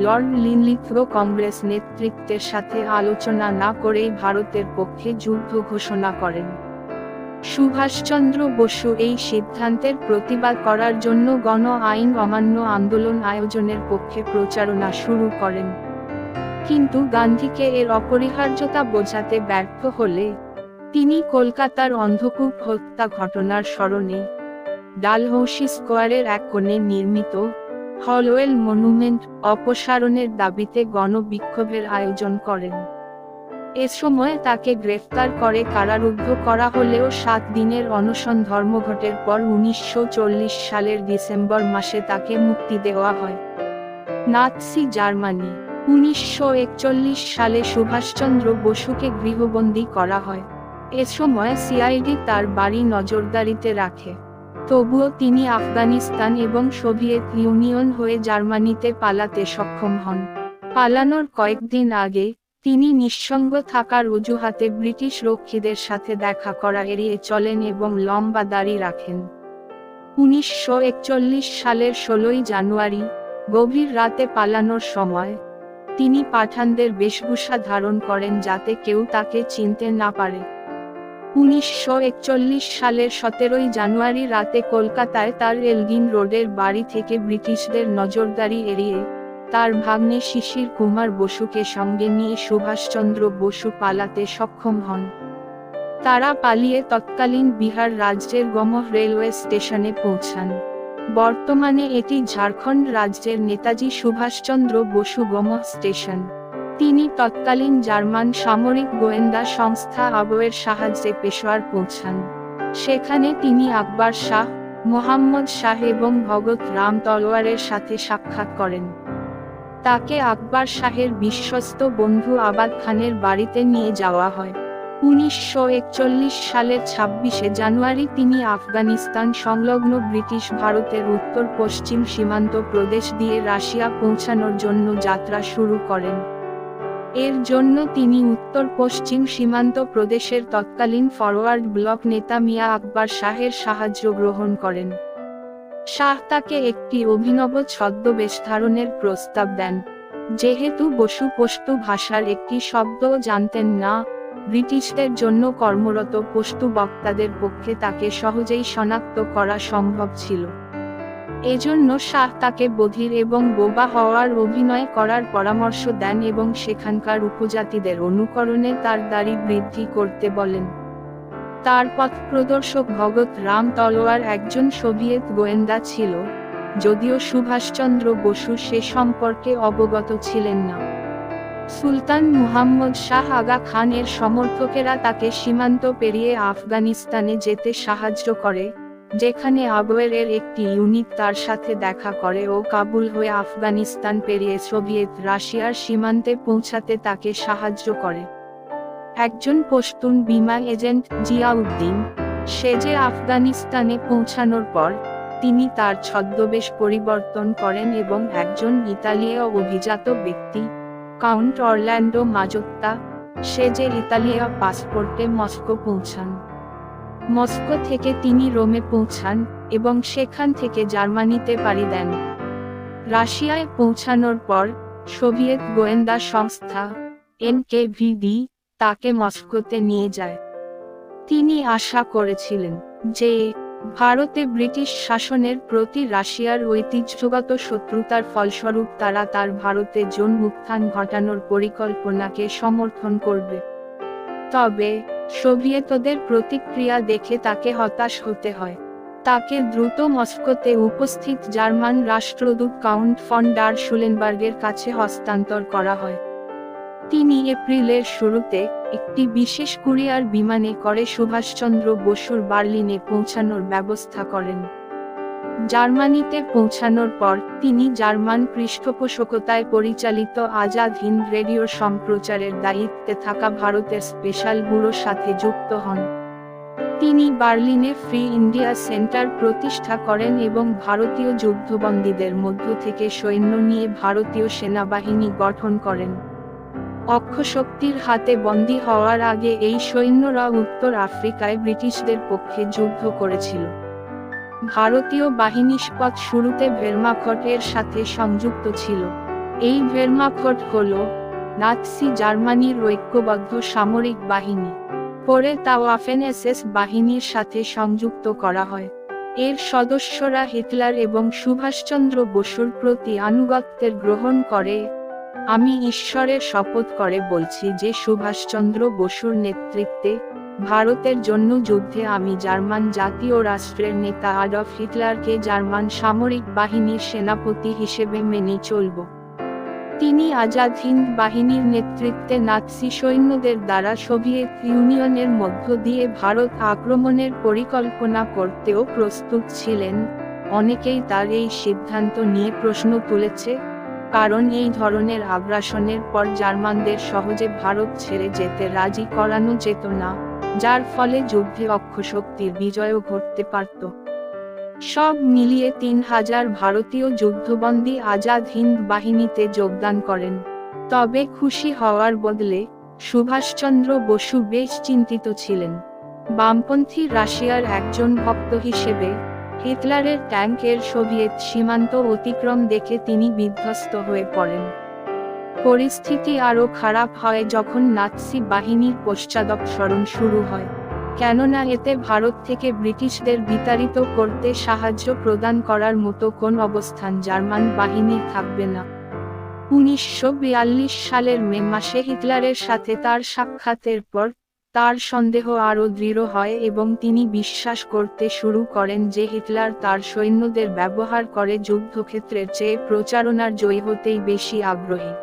লর্ড লিনলিথ্রো কংগ্রেস নেতৃত্বের সাথে আলোচনা না করেই ভারতের পক্ষে যুদ্ধ ঘোষণা করেন। সুভাষচন্দ্র বসু এই সিদ্ধান্তের প্রতিবাদ করার জন্য গণ আইন অমান্য আন্দোলন আয়োজনের পক্ষে প্রচারণা শুরু করেন, কিন্তু গান্ধীকে এর অপরিহার্যতা বোঝাতে ব্যর্থ হলে তিনি কলকাতার অন্ধকূপ হত্যা ঘটনার স্মরণে ডালহৌসি স্কোয়ারের এক কোণে নির্মিত হলওয়েল মনুমেন্ট অপসারণের দাবিতে গণবিক্ষোভের আয়োজন করেন। এ সময় তাকে গ্রেফতার করে কারারুদ্ধ করা হলেও 7 দিনের অনশন ধর্মঘটের পর 1940 সালের ডিসেম্বর মাসে তাকে মুক্তি দেওয়া হয়। নাৎসি জার্মানি 1941 সালে সুভাষচন্দ্র বসুকে গৃহবন্দী করা হয়। এ সময় সিআইডি তার বাড়ি নজরদারিতে রাখে। তবুও তিনি আফগানিস্তান এবং সোভিয়েত ইউনিয়ন হয়ে জার্মানিতে পালাতে সক্ষম হন। পালানোর কয়েকদিন আগে তিনি নিঃসঙ্গ থাকার অজুহাতে ব্রিটিশ রক্ষীদের সাথে দেখা করা এড়িয়ে চলেন এবং লম্বা দাড়ি রাখেন। 1941 সালের 16 জানুয়ারি গভীর রাতে পালানোর সময় তিনি পাঠানদের বেশভূষা ধারণ করেন যাতে কেউ তাকে চিনতে না পারে। 1941 সালের 17 জানুয়ারি রাতে কলকাতায় তার এলগিন রোডের বাড়ি থেকে ব্রিটিশদের নজরদারি এড়িয়ে তার ভাগ্নে শিশির কুমার বসুকে সঙ্গে নিয়ে সুভাষচন্দ্র বসু পালাতে সক্ষম হন। তারা পালিয়ে তৎকালীন বিহার রাজ্যের গমহ রেলওয়ে স্টেশনে পৌঁছান। বর্তমানে এটি ঝাড়খণ্ড রাজ্যের নেতাজি সুভাষচন্দ্র বসু গমহ স্টেশন। তিনি তৎকালীন জার্মান সামরিক গোয়েন্দা সংস্থা আবওয়ের সাহায্যে পেশোয়ার পৌঁছান। সেখানে তিনি আকবর শাহ, মোহাম্মদ শাহ এবং ভগৎ রাম তলোয়ারের সাথে সাক্ষাৎ করেন। তাকে আকবর শাহের বিশ্বস্ত বন্ধু আবাদ খানের বাড়িতে নিয়ে যাওয়া হয়। 1941 সালের 26 জানুয়ারি তিনি আফগানিস্তান সংলগ্ন ব্রিটিশ ভারতের উত্তর পশ্চিম সীমান্ত প্রদেশ দিয়ে রাশিয়া পৌঁছানোর জন্য যাত্রা শুরু করেন। এর জন্য তিনি উত্তর পশ্চিম সীমান্ত প্রদেশের তৎকালীন ফরওয়ার্ড ব্লক নেতা মিয়া আকবর শাহের সাহায্য গ্রহণ করেন। শাহ তাকে একটি অভিনব ছদ্মবেশ ধারণের প্রস্তাব দেন। যেহেতু বসু পশতু ভাষার একটি শব্দও জানতেন না, ব্রিটিশদের জন্য কর্মরত পশতু বক্তাদের পক্ষে তাকে সহজেই শনাক্ত করা সম্ভব ছিল। এজন্য শাহ তাকে বধির এবং বোবা হওয়ার অভিনয় করার পরামর্শ দেন এবং সেখানকার উপজাতিদের অনুকরণে তার দাড়ি বৃদ্ধি করতে বলেন। তার পথপ্রদর্শক ভগৎ রাম তলোয়ার একজন সোভিয়েত গোয়েন্দা ছিল, যদিও সুভাষচন্দ্র বসু সে সম্পর্কে অবগত ছিলেন না। সুলতান মুহাম্মদ শাহ আগা খান এর সমর্থকেরা তাকে সীমান্ত পেরিয়ে আফগানিস্তানে যেতে সাহায্য করে, যেখানে আবওয়ের একটি ইউনিট তার সাথে দেখা করে ও কাবুল হয়ে আফগানিস্তান পেরিয়ে সোভিয়েত রাশিয়ার সীমান্তে পৌঁছাতে তাকে সাহায্য করে। একজন পশতুন বিমা এজেন্ট জিয়াউদ্দিন সেজে আফগানিস্তানে পৌঁছানোর পর তিনি তার ছদ্মবেশ পরিবর্তন করেন এবং একজন ইতালীয় অভিজাত ব্যক্তি, কাউন্ট অরল্যান্ডো মাজোত্তা সেজে ইতালীয় পাসপোর্টে মস্কো পৌঁছান। মস্কো থেকে তিনি রোমে পৌঁছান এবং সেখান থেকে জার্মানিতে পাড়ি দেন। রাশিয়ায় পৌঁছানোর পর সোভিয়েত গোয়েন্দা সংস্থা এনকেভিডি তাকে মস্কোতে নিয়ে যায়। তিনি আশা করেছিলেন যে ভারতে ব্রিটিশ শাসনের প্রতি রাশিয়ার ঐতিহ্যগত শত্রুতার ফলস্বরূপ তারা তার ভারতে উত্থান ঘটানোর পরিকল্পনাকে সমর্থন করবে। তবে সোভিয়েতদের প্রতিক্রিয়া দেখে তাকে হতাশ হতে হয়। তাকে দ্রুত মস্কোতে উপস্থিত জার্মান রাষ্ট্রদূত কাউন্ট ফন ডার শুলেনবার্গের কাছে হস্তান্তর করা হয়। তিনি এপ্রিলের শুরুতে একটি বিশেষ কুরিয়ার বিমানে করে সুভাষচন্দ্র বসুর বার্লিনে পৌঁছানোর ব্যবস্থা করেন। জার্মানিতে পৌঁছানোর পর তিনি জার্মান পৃষ্ঠপোষকতায় পরিচালিত আজাদ হিন্দ রেডিও সম্প্রচারের দায়িত্বে থাকা ভারতের স্পেশাল ব্যুরোর সাথে যুক্ত হন। তিনি বার্লিনে ফ্রি ইন্ডিয়া সেন্টার প্রতিষ্ঠা করেন এবং ভারতীয় যুদ্ধবন্দীদের মধ্য থেকে সৈন্য নিয়ে ভারতীয় সেনাবাহিনী গঠন করেন। অক্ষশক্তির হাতে বন্দী হওয়ার আগে এই সৈন্যরা উত্তর আফ্রিকায় ব্রিটিশদের পক্ষে যুদ্ধ করেছিল। ভারতীয় বাহিনীশপথ শুরুতে ভেরমাখট এর সাথে সংযুক্ত ছিল। এই ভেরমাখট হল নাৎসি জার্মানির ঐক্যবদ্ধ সামরিক বাহিনী। পরে তা ওয়াফেন এসএস বাহিনীর সাথে সংযুক্ত করা হয়। এর সদস্যরা হিটলার এবং সুভাষচন্দ্র বসুর প্রতি আনুগত্যের গ্রহণ করে। আমি ঈশ্বরের শপথ করে বলছি যে সুভাষচন্দ্র বসুর নেতৃত্বে ভারতের জন্য যুদ্ধে আমি জার্মান জাতীয় রাষ্ট্রের নেতা আডলফ হিটলারকে জার্মান সামরিক বাহিনীর সেনাপতি হিসেবে মেনে চলব। তিনি আজাদ হিন্দ বাহিনীর নেতৃত্বে নাৎসি সৈন্যদের দ্বারা সোভিয়েত ইউনিয়নের মধ্য দিয়ে ভারত আক্রমণের পরিকল্পনা করতেও প্রস্তুত ছিলেন। অনেকেই তার এই সিদ্ধান্ত নিয়ে প্রশ্ন তুলেছে, কারণ এই ধরনের আগ্রাসনের পর জার্মানদের সহজে ভারত ছেড়ে যেতে রাজি করানো যেত না, যার ফলে যুদ্ধে অক্ষশক্তির বিজয়ও ঘটতে পারত। সব মিলিয়ে 3000 ভারতীয় যুদ্ধবন্দী আজাদ হিন্দ বাহিনীতে যোগদান করেন। তবে খুশি হওয়ার বদলে সুভাষচন্দ্র বসু বেশ চিন্তিত ছিলেন। বামপন্থী রাশিয়ার একজন ভক্ত হিসেবে হিটলারের ট্যাঙ্কের সোভিয়েত সীমান্ত অতিক্রম দেখে তিনি বিধ্বস্ত হয়ে পড়েন। পরিস্থিতি আরও খারাপ হয় যখন নাৎসি বাহিনীর পশ্চাদপসরণ শুরু হয়, কেননা এতে ভারত থেকে ব্রিটিশদের বিতাড়িত করতে সাহায্য প্রদান করার মতো কোন অবস্থান জার্মান বাহিনীর থাকবে না। 1942 সালের মে মাসে হিটলারের সাথে তার সাক্ষাতের পর তার সন্দেহ আরও দৃঢ় হয় এবং তিনি বিশ্বাস করতে শুরু করেন যে হিটলার তার সৈন্যদের ব্যবহার করে যুদ্ধক্ষেত্রের চেয়ে প্রচারণার জয়ী হতেই বেশি আগ্রহী।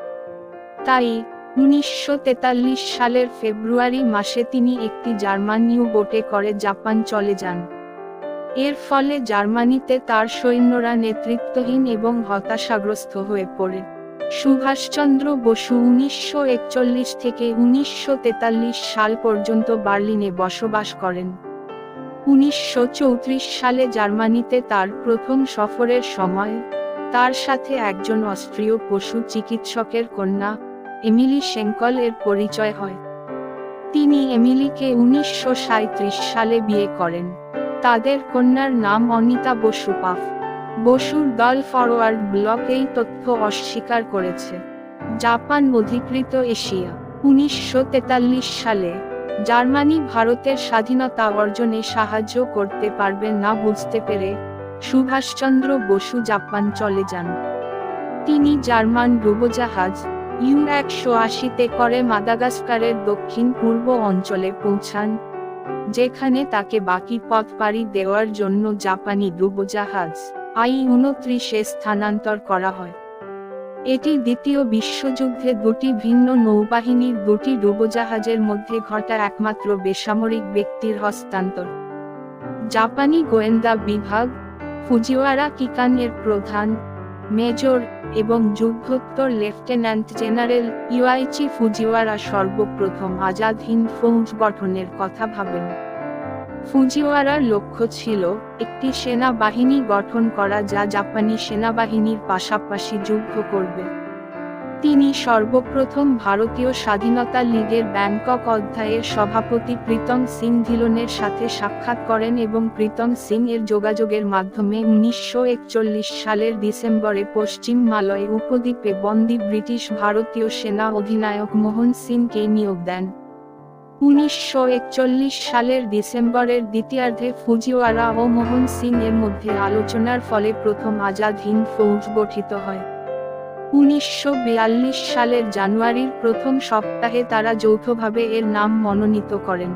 তাই 1943 সালের ফেব্রুয়ারি মাসে তিনি একটি জার্মান ইউ-বোটে করে জাপান চলে যান। এর ফলে জার্মানিতে তার সৈন্যরা নেতৃত্বহীন এবং হতাশাগ্রস্ত হয়ে পড়ে। সুভাষচন্দ্র বসু 1941 থেকে 1943 সাল পর্যন্ত বার্লিনে বসবাস করেন। 1934 সালে জার্মানিতে তার প্রথম সফরের সময় তার সাথে একজন অস্ট্রীয় পশু চিকিৎসকের কন্যা এমিলি শেঙ্কল এর পরিচয় হয়। তিনি এমিলিকে 1937 সালে বিয়ে করেন। তাদের কন্যার নাম অনিতা বসু পাফ। বসুর দল ফরওয়ার্ড ব্লক এই তথ্য অস্বীকার করেছে। জাপান অধিকৃত এশিয়া 1943 সালে জার্মানি ভারতের স্বাধীনতা অর্জনে সাহায্য করতে পারবে না বুঝতে পেরে সুভাষচন্দ্র বসু জাপান চলে যান। তিনি জার্মান ডুবোজাহাজ ইউ-180 করে মাদাগাস্কারের দক্ষিণ পূর্ব অঞ্চলে পৌঁছান, যেখানে তাকে বাকি পথ পাড়ি দেওয়ার জন্য জাপানি ডুবোজাহাজ আই-29 স্থানান্তর করা হয়। এটি দ্বিতীয় বিশ্বযুদ্ধে দুটি ভিন্ন নৌবাহিনীর দুটি ডুবোজাহাজের মধ্যে ঘটা একমাত্র বেসামরিক ব্যক্তির হস্তান্তর। জাপানি গোয়েন্দা বিভাগ ফুজিওয়ারা কিকান এর প্রধান মেজর এবং যুদ্ধোত্তর লেফটেন্যান্ট জেনারেল ইউআইচি ফুজিওয়ারা সর্বপ্রথম আজাদ হিন্দ ফৌজ গঠনের কথা ভাবেন। ফুজিওয়ারার লক্ষ্য ছিল একটি সেনাবাহিনী গঠন করা যা জাপানি সেনাবাহিনীর পাশাপাশি যুদ্ধ করবে। তিনি সর্বপ্রথম ভারতীয় স্বাধীনতা লীগের ব্যাংকক অধ্যায়ের সভাপতি প্রীতম সিং ধিলোনের সাথে সাক্ষাৎ করেন এবং প্রীতম সিং এর যোগাযোগের মাধ্যমে 1941 সালের ডিসেম্বরে পশ্চিম মালয় উপদ্বীপে বন্দী ব্রিটিশ ভারতীয় সেনা অধিনায়ক মোহন সিংকে নিয়োগ দেন। 1941 সালের ডিসেম্বরের দ্বিতীয়ার্ধে ফুজিওয়ারা ও মোহন সিং এর মধ্যে আলোচনার ফলে প্রথম আজাদ হিন্দ ফৌজ গঠিত হয়। 1942 সালের জানুয়ারির প্রথম সপ্তাহে তারা যৌথভাবে এর নাম মনোনীত করেন।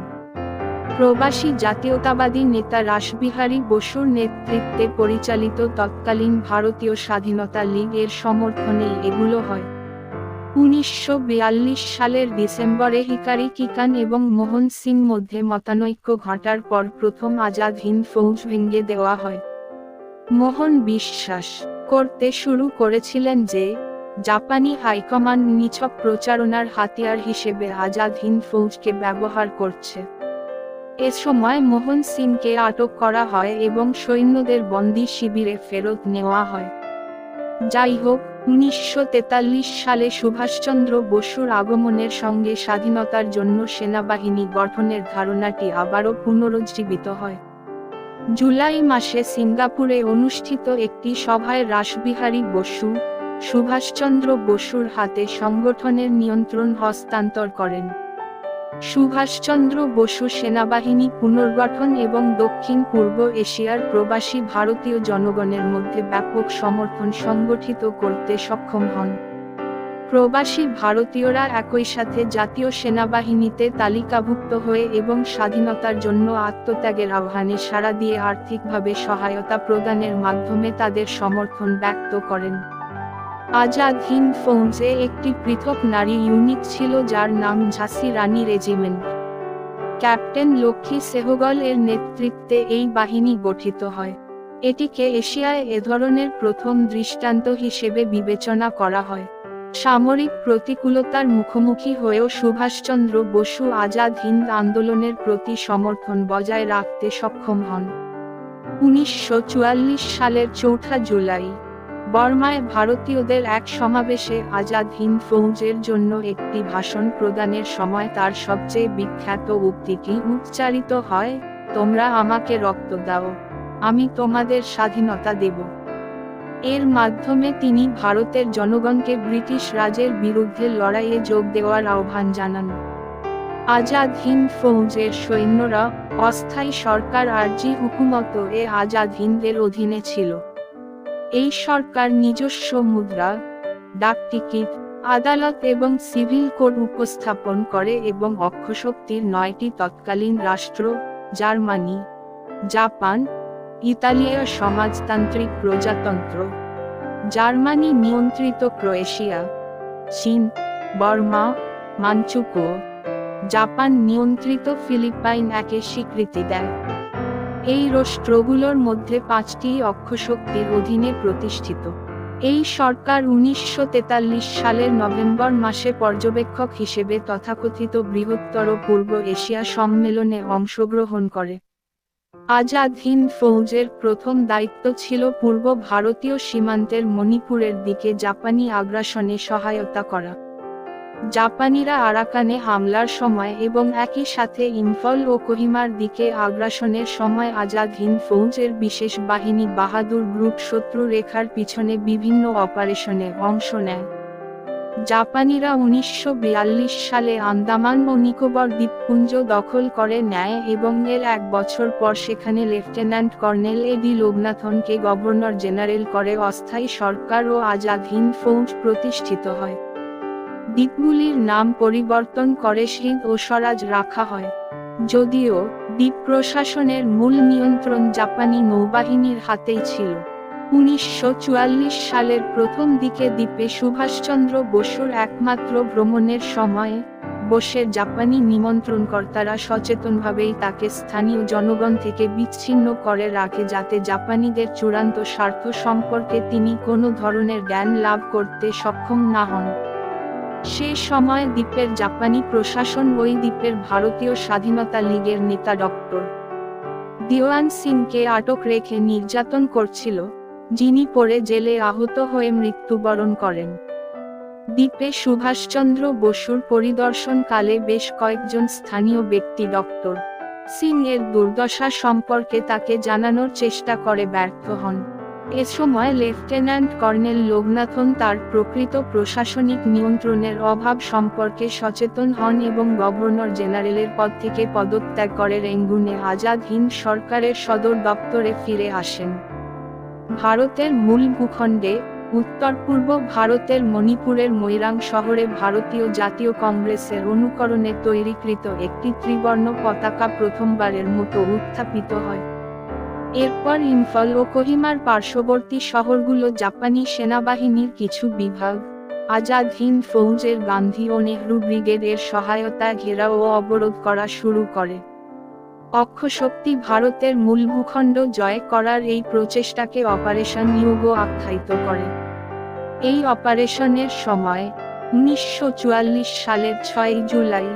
প্রবাসী জাতীয়তাবাদী নেতা রাসবিহারী বসুর নেতৃত্বে পরিচালিত তৎকালীন ভারতীয় স্বাধীনতা লীগ এর সমর্থনে এগুলো হয়। 1942 সালের ডিসেম্বরে হিকারি কিকান এবং মোহন সিং মধ্যে মতানৈক্য ঘটার পর প্রথম আজাদ হিন্দ ফৌজ ভেঙে দেওয়া হয়। মোহন বিশ্বাস করতে শুরু করেছিলেন যে জাপানি হাইকমান্ড নিছক প্রচারণার হাতিয়ার হিসেবে আজাদ হিন্দ ফৌজকে ব্যবহার করছে। এ সময় মোহন সিংকে আটক করা হয় এবং সৈন্যদের বন্দী শিবিরে ফেরত নেওয়া হয়। যাই হোক, 1943 সালে সুভাষচন্দ্র বসুর আগমনের সঙ্গে স্বাধীনতার জন্য সেনাবাহিনী গঠনের ধারণাটি আবারও পুনরুজ্জীবিত হয়। জুলাই মাসে সিঙ্গাপুরে অনুষ্ঠিত একটি সভায় রাসবিহারী বসু সুভাষচন্দ্র বসুর হাতে সংগঠনের নিয়ন্ত্রণ হস্তান্তর করেন। সুভাষচন্দ্র বসু সেনাবাহিনী পুনর্গঠন এবং দক্ষিণ পূর্ব এশিয়ার প্রবাসী ভারতীয় জনগণের মধ্যে ব্যাপক সমর্থন সংগঠিত করতে সক্ষম হন। প্রবাসী ভারতীয়রা একই সাথে জাতীয় সেনাবাহিনীতে তালিকাভুক্ত হয়ে এবং স্বাধীনতার জন্য আত্মত্যাগের আহ্বানে সাড়া দিয়ে আর্থিকভাবে সহায়তা প্রদানের মাধ্যমে তাদের সমর্থন ব্যক্ত করেন। আজাদ হিন্দ ফৌজে একটি পৃথক নারী ইউনিট ছিল যার নাম ঝাঁসি রানী রেজিমেন্ট। ক্যাপ্টেন লক্ষ্মী সেহগল এর নেতৃত্বে এই বাহিনী গঠিত হয়। এটিকে এশিয়ায় এ ধরনের প্রথম দৃষ্টান্ত হিসেবে বিবেচনা করা হয়। সামরিক প্রতিকূলতার মুখোমুখি হয়েও সুভাষচন্দ্র বসু আজাদ হিন্দ আন্দোলনের প্রতি সমর্থন বজায় রাখতে সক্ষম হন। 1944 সালের 4 জুলাই বর্মায় ভারতীয়দের এক সমাবেশে আজাদ হিন্দ ফৌজের জন্য একটি ভাষণ প্রদানের সময় তার সবচেয়ে বিখ্যাত উক্তিটি উচ্চারিত হয়, তোমরা আমাকে রক্ত দাও, আমি তোমাদের স্বাধীনতা দেব। এর মাধ্যমে তিনি ভারতের জনগণকে ব্রিটিশ রাজের বিরুদ্ধে লড়াইয়ে যোগ দেওয়ার আহ্বান জানান। আজাদ হিন্দ ফৌজের সৈন্যরা অস্থায়ী সরকার আরজি হুকুমত এ আজাদ হিন্দের অধীনে ছিল। এই সরকার নিজস্ব মুদ্রা, ডাকটিকিট, আদালত এবং সিভিল কোড উপস্থাপন করে এবং অক্ষশক্তির 9টি তৎকালীন রাষ্ট্র, জার্মানি, জাপান, ইতালীয় সমাজতান্ত্রিক প্রজাতন্ত্র, জার্মানি নিয়ন্ত্রিত ক্রোয়েশিয়া, চীন, বর্মা, মানচুকুও, জাপান নিয়ন্ত্রিত ফিলিপাইন একে স্বীকৃতি দেয়। এই রাষ্ট্রগুলোর মধ্যে 5টি অক্ষশক্তির অধীনে প্রতিষ্ঠিত। এই সরকার 1943 সালের নভেম্বর মাসে পর্যবেক্ষক হিসেবে তথাকথিত বৃহত্তর পূর্ব এশিয়া সম্মেলনে অংশগ্রহণ করে। আজাদ হিন্দ ফৌজের প্রথম দায়িত্ব ছিল পূর্ব ভারতীয় সীমান্তের মণিপুরের দিকে জাপানি আগ্রাসনে সহায়তা করা। জাপানিরা আরাকানে হামলার সময় এবং একই সাথে ইম্ফল ও কোহিমার দিকে আগ্রাসনের সময় আজাদ হিন্দ ফৌজের বিশেষ বাহিনী বাহাদুর গ্রুপ শত্রু রেখার পিছনে বিভিন্ন অপারেশনে অংশ নেয়। জাপানিরা 1942 সালে আন্দামান ও নিকোবর দ্বীপপুঞ্জ দখল করে নেয় এবং এর 1 বছর পর সেখানে লেফটেন্যান্ট কর্নেল এডি লোকনাথনকে গভর্নর জেনারেল করে অস্থায়ী সরকার ও আজাদ হিন্দ ফৌজ প্রতিষ্ঠিত হয়। দ্বীপগুলির নাম পরিবর্তন করে সিন্ধ ও স্বরাজ রাখা হয়। যদিও দ্বীপ প্রশাসনের মূল নিয়ন্ত্রণ জাপানি নৌবাহিনীর হাতেই ছিল। 1944 সালের প্রথম দিকে দ্বীপে সুভাষচন্দ্র বসুর একমাত্র ভ্রমণের সময়ে বোসের জাপানি নিমন্ত্রণকর্তারা সচেতনভাবেই তাকে স্থানীয় জনগণ থেকে বিচ্ছিন্ন করে রাখে যাতে জাপানিদের চূড়ান্ত স্বার্থ সম্পর্কে তিনি কোনো ধরনের জ্ঞান লাভ করতে সক্ষম না হন। সে সময় দ্বীপের জাপানি প্রশাসন ওই দ্বীপের ভারতীয় স্বাধীনতা লীগের নেতা ডক্টর দিওয়ান সিংকে আটক রেখে নির্যাতন করছিল, যিনি পরে জেলে আহত হয়ে মৃত্যুবরণ করেন। দ্বীপে সুভাষচন্দ্র বসুর পরিদর্শনকালে বেশ কয়েকজন স্থানীয় ব্যক্তি ডক্টর সিং এর দুর্দশা সম্পর্কে তাকে জানানোর চেষ্টা করে ব্যর্থ হন। এ সময় লেফটেন্যান্ট কর্নেল লোকনাথন তার প্রকৃত প্রশাসনিক নিয়ন্ত্রণের অভাব সম্পর্কে সচেতন হন এবং গভর্নর জেনারেলের পদ থেকে পদত্যাগ করে রেঙ্গুনে আজাদ হিন্দ সরকারের সদর দপ্তরে ফিরে আসেন। ভারতের মূল ভূখণ্ডে উত্তর পূর্ব ভারতের মণিপুরের মৈরাং শহরে ভারতীয় জাতীয় কংগ্রেসের অনুকরণে তৈরিকৃত একটি ত্রিবর্ণ পতাকা প্রথমবারের মতো উত্থাপিত হয়। এরপর ইম্ফল ও কোহিমার পার্শ্ববর্তী শহরগুলো জাপানি সেনাবাহিনীর কিছু বিভাগ আজাদ হিন্দ ফৌজের গান্ধী ও নেহরু ব্রিগেডের সহায়তায় ঘেরাও ও অবরোধ করা শুরু করে। অক্ষশক্তি ভারতের মূল ভূখণ্ড জয় করার এই প্রচেষ্টাকে অপারেশন ইউগো আখ্যায়িত করে। এই অপারেশনের সময় 1944 সালের 6 জুলাই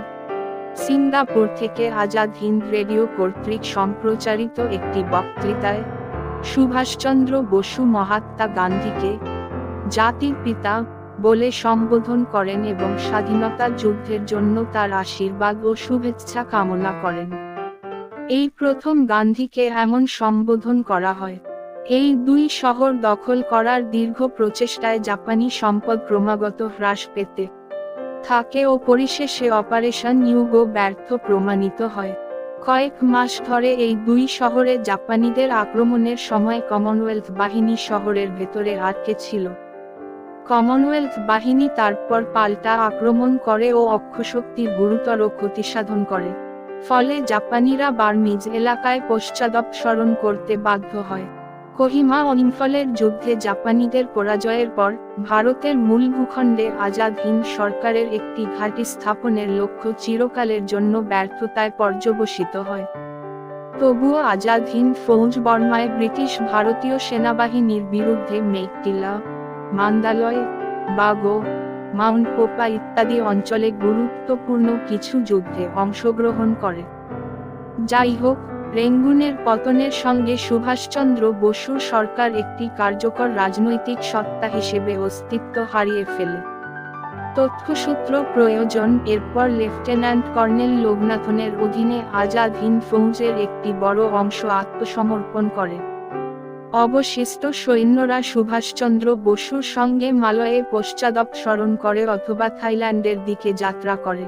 সিঙ্গাপুর থেকে আজাদ হিন্দ রেডিও কর্তৃক সম্প্রচারিত একটি বক্তৃতায় সুভাষচন্দ্র বসু মহাত্মা গান্ধীকে জাতির পিতা বলে সম্বোধন করেন এবং স্বাধীনতা যুদ্ধের জন্য তার আশীর্বাদ ও শুভেচ্ছা কামনা করেন। এই প্রথম গান্ধীকে এমন সম্বোধন করা হয়। এই দুই শহর দখল করার দীর্ঘ প্রচেষ্টায় জাপানি সম্পদ ক্রমাগত হ্রাস পেতে থাকে ও পরিশেষে অপারেশন ইউগো ব্যর্থ প্রমাণিত হয়। কয়েক মাস ধরে এই দুই শহরে জাপানিদের আক্রমণের সময় কমনওয়েলথ বাহিনী শহরের ভেতরে আটকে ছিল। কমনওয়েলথ বাহিনী তারপর পাল্টা আক্রমণ করে ও অক্ষশক্তির গুরুতর ক্ষতিসাধন করে। ফলে জাপানিরা বার্মিজ এলাকায় পশ্চাদপসরণ করতে বাধ্য হয়। কোহিমা ও ইম্ফলের যুদ্ধে জাপানিদের পরাজয়ের পর ভারতের মূল ভূখণ্ডে আজাদ হিন্দ সরকারের একটি ঘাঁটি স্থাপনের লক্ষ্য চিরকালের জন্য ব্যর্থতায় পর্যবসিত হয়। তবুও আজাদ হিন্দ ফৌজ বর্মায় ব্রিটিশ ভারতীয় সেনাবাহিনীর বিরুদ্ধে মেকটিলা, মান্দালয়, বাগো, মাউন্ট পোপা ইত্যাদি অঞ্চলে গুরুত্বপূর্ণ কিছু যুদ্ধে অংশগ্রহণ করে। যাই হোক, রেঙ্গুনের পতনের সঙ্গে সুভাষচন্দ্র বসুর সরকার একটি কার্যকর রাজনৈতিক সত্তা হিসেবে অস্তিত্ব হারিয়ে ফেলে। তথ্যসূত্র প্রয়োজন এরপর লেফটেন্যান্ট কর্নেল লোকনাথনের অধীনে আজাদ হিন্দ ফৌজের একটি বড় অংশ আত্মসমর্পণ করে। অবশিষ্ট সৈন্যরা সুভাষচন্দ্র বসুর সঙ্গে মালয়ে পশ্চাদপসরণ করে অথবা থাইল্যান্ডের দিকে যাত্রা করে।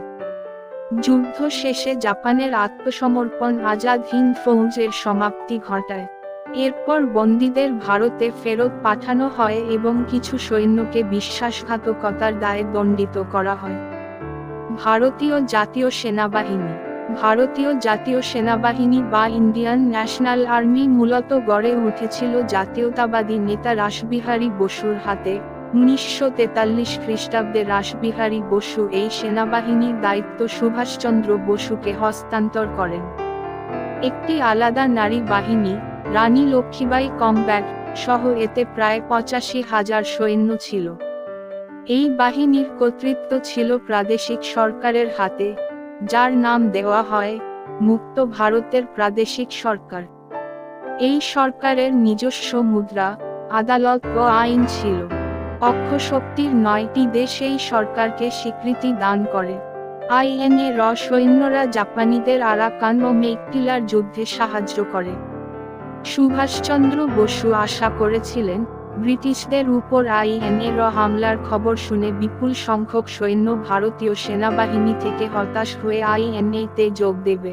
যুদ্ধ শেষে জাপানের আত্মসমর্পণ আজাদ হিন্দ ফৌজের সমাপ্তি ঘটায়। এরপর বন্দীদের ভারতে ফেরত পাঠানো হয় এবং কিছু সৈন্যকে বিশ্বাসঘাতকতার দায়ে দণ্ডিত করা হয়। ভারতীয় জাতীয় সেনাবাহিনী। ভারতীয় জাতীয় সেনাবাহিনী বা ইন্ডিয়ান ন্যাশনাল আর্মি মূলত গড়ে উঠেছিল জাতীয়তাবাদী নেতা রাসবিহারী বসুর হাতে। 1943 খ্রিস্টাব্দে রাসবিহারী বসু এই সেনাবাহিনীর দায়িত্ব সুভাষচন্দ্র বসুকে হস্তান্তর করেন। একটি আলাদা নারী বাহিনী, রানী লক্ষ্মীবাঈ কমব্যাট সহ এতে প্রায় 85,000 সৈন্য ছিল। এই বাহিনীর কর্তৃত্ব ছিল প্রাদেশিক সরকারের হাতে, যার নাম দেওয়া হয় মুক্ত ভারতের প্রাদেশিক সরকার। এই সরকারের নিজস্ব মুদ্রা, আদালত ও আইন ছিল। অক্ষশক্তির 9টি দেশ এই সরকারকে স্বীকৃতি দান করে। INA-র সৈন্যরা জাপানিদের আরাকান ও মেইক্কিলার যুদ্ধে সাহায্য করে। সুভাষচন্দ্র বসু আশা করেছিলেন, ব্রিটিশদের উপর INA-র হামলার খবর শুনে বিপুল সংখ্যক সৈন্য ভারতীয় সেনাবাহিনী থেকে হতাশ হয়ে INA-তে যোগ দেবে।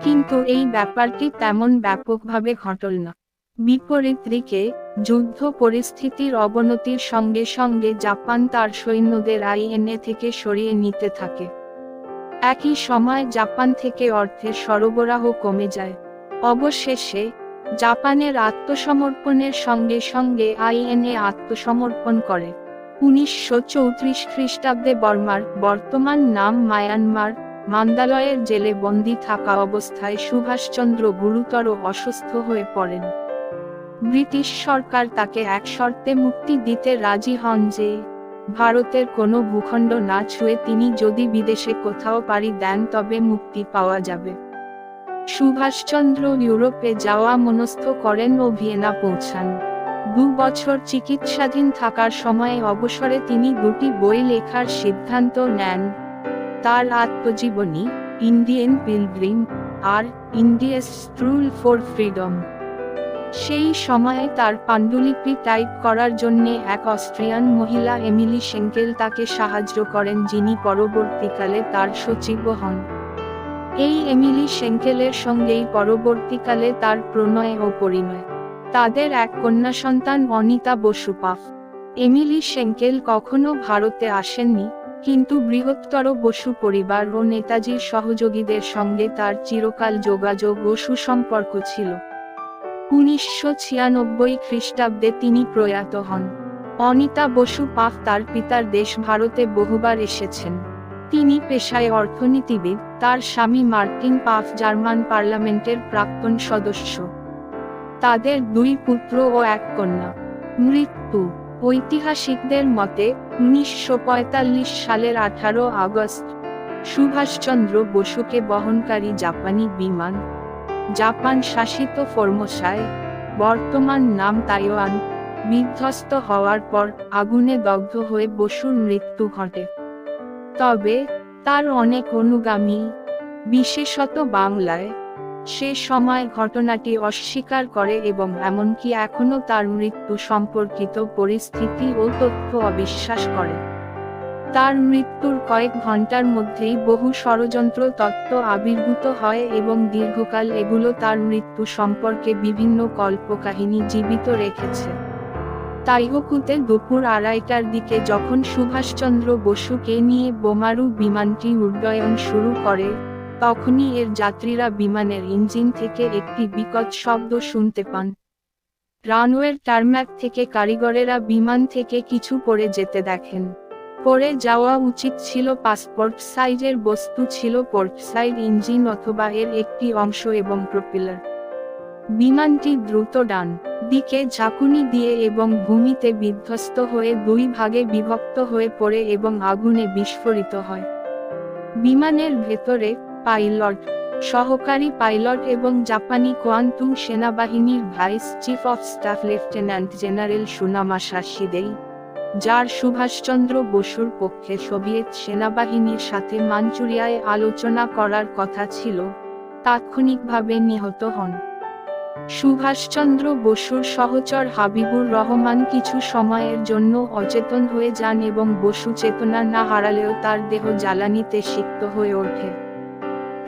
কিন্তু এই ব্যাপারটি তেমন ব্যাপকভাবে ঘটল না। বিপরীত দিকে, যুদ্ধ পরিস্থিতির অবনতির সঙ্গে সঙ্গে জাপান তার সৈন্যদের INA থেকে সরিয়ে নিতে থাকে। একই সময় জাপান থেকে অর্থের সরবরাহ কমে যায়। অবশেষে, জাপানের আত্মসমর্পণের সঙ্গে সঙ্গে INA আত্মসমর্পণ করে। 1934 খ্রিস্টাব্দে বর্মার, বর্তমান নাম মায়ানমার, মান্দালয়ের জেলে বন্দী থাকা অবস্থায় সুভাষচন্দ্র গুরুতর অসুস্থ হয়ে পড়েন। ব্রিটিশ সরকার তাকে এক শর্তে মুক্তি দিতে রাজি হন যে, ভারতের কোনো ভূখণ্ড না ছুঁয়ে তিনি যদি বিদেশে কোথাও পাড়ি দেন তবে মুক্তি পাওয়া যাবে। সুভাষচন্দ্র ইউরোপে যাওয়া মনস্থ করেন ও ভিয়েনা পৌঁছান। 2 বছর চিকিৎসাধীন থাকার সময়ে অবসরে তিনি 2টি বই লেখার সিদ্ধান্ত নেন। তার আত্মজীবনী, ইন্ডিয়ান পিলগ্রিম, আর ইন্ডিয়াস স্ট্রুগল ফর ফ্রিডম। সেই সময়ে তার পাণ্ডুলিপি টাইপ করার জন্য এক অস্ট্রিয়ান মহিলা এমিলি শেঙ্কেল তাকে সাহায্য করেন, যিনি পরবর্তীকালে তার সচিব হন। এই এমিলি শেঙ্কেলের সঙ্গেই পরবর্তীকালে তার প্রণয় ও পরিণয়। তাদের এক কন্যা সন্তান অনিতা বসু পাফ। এমিলি শেঙ্কেল কখনো ভারতে আসেননি, কিন্তু বৃহত্তর বসু পরিবার ও নেতাজির সহযোগীদের সঙ্গে তার চিরকাল যোগাযোগ ও সুসম্পর্ক ছিল। 1996 খ্রিস্টাব্দে তিনি প্রয়াত হন। অনিতা বসু পাফ তার পিতার দেশ ভারতে বহুবার এসেছেন। তিনি পেশায় অর্থনীতিবিদ, তার স্বামী মার্টিন পাফ জার্মান পার্লামেন্টের প্রাক্তন সদস্য। তাদের 2 পুত্র ও 1 কন্যা। মৃত্যু। ঐতিহাসিকদের মতে 1945 সালের 18 আগস্ট, সুভাষচন্দ্র বসুকে বহনকারী জাপানি বিমান, জাপান শাসিত ফর্মোসায়, বর্তমান নাম তাইওয়ান, বিধ্বস্ত হওয়ার পর আগুনে দগ্ধ হয়ে বসুর মৃত্যু ঘটে। তবে, তার অনেক অনুগামী, বিশেষত বাংলায়, সে সময় ঘটনাটি অস্বীকার করে এবং এমনকি এখনও তার মৃত্যু সম্পর্কিত পরিস্থিতি ও তথ্য অবিশ্বাস করে। তার মৃত্যুর কয়েক ঘন্টার মধ্যেই বহু ষড়যন্ত্র তত্ত্ব আবির্ভূত হয় এবং দীর্ঘকাল এগুলো তার মৃত্যু সম্পর্কে বিভিন্ন কল্পকাহিনী জীবিত রেখেছে। তাইওকুতে দুপুর 2:30টার দিকে যখন সুভাষচন্দ্র বসুকে নিয়ে বোমারু বিমানটি উড্ডয়ন শুরু করে, তখনই এর যাত্রীরা বিমানের ইঞ্জিন থেকে একটি বিকট শব্দ শুনতে পান। রানওয়ের টারম্যাক থেকে কারিগরেরা বিমান থেকে কিছু পড়ে যেতে দেখেন। পড়ে যাওয়া উচিত ছিল পাসপোর্ট সাইজের বস্তু ছিল পোর্ট সাইড ইঞ্জিন অথবা এর একটি অংশ এবং প্রপেলার। বিমানটি দ্রুত ডান দিকে ঝাঁকুনি দিয়ে এবং ভূমিতে বিধ্বস্ত হয়ে 2 ভাগে বিভক্ত হয়ে পড়ে এবং আগুনে বিস্ফোরিত হয়। বিমানের ভেতরে পাইলট, সহকারী পাইলট এবং জাপানি কোয়ান্তুং সেনাবাহিনীর vice chief of staff lieutenant general Tsunamasa Shidei, যার সুভাষচন্দ্র বসুর পক্ষে সোভিয়েত সেনাবাহিনীর সাথে মাঞ্চুরিয়ায় আলোচনা করার কথা ছিল, তাৎক্ষণিকভাবে নিহত হন। সুভাষচন্দ্র বসুর সহচর হাবিবুর রহমান কিছু সময়ের জন্য অচেতন হয়ে যান এবং বসু চেতনা না হারালেও তার দেহ জ্বালানিতে সিক্ত হয়ে ওঠে।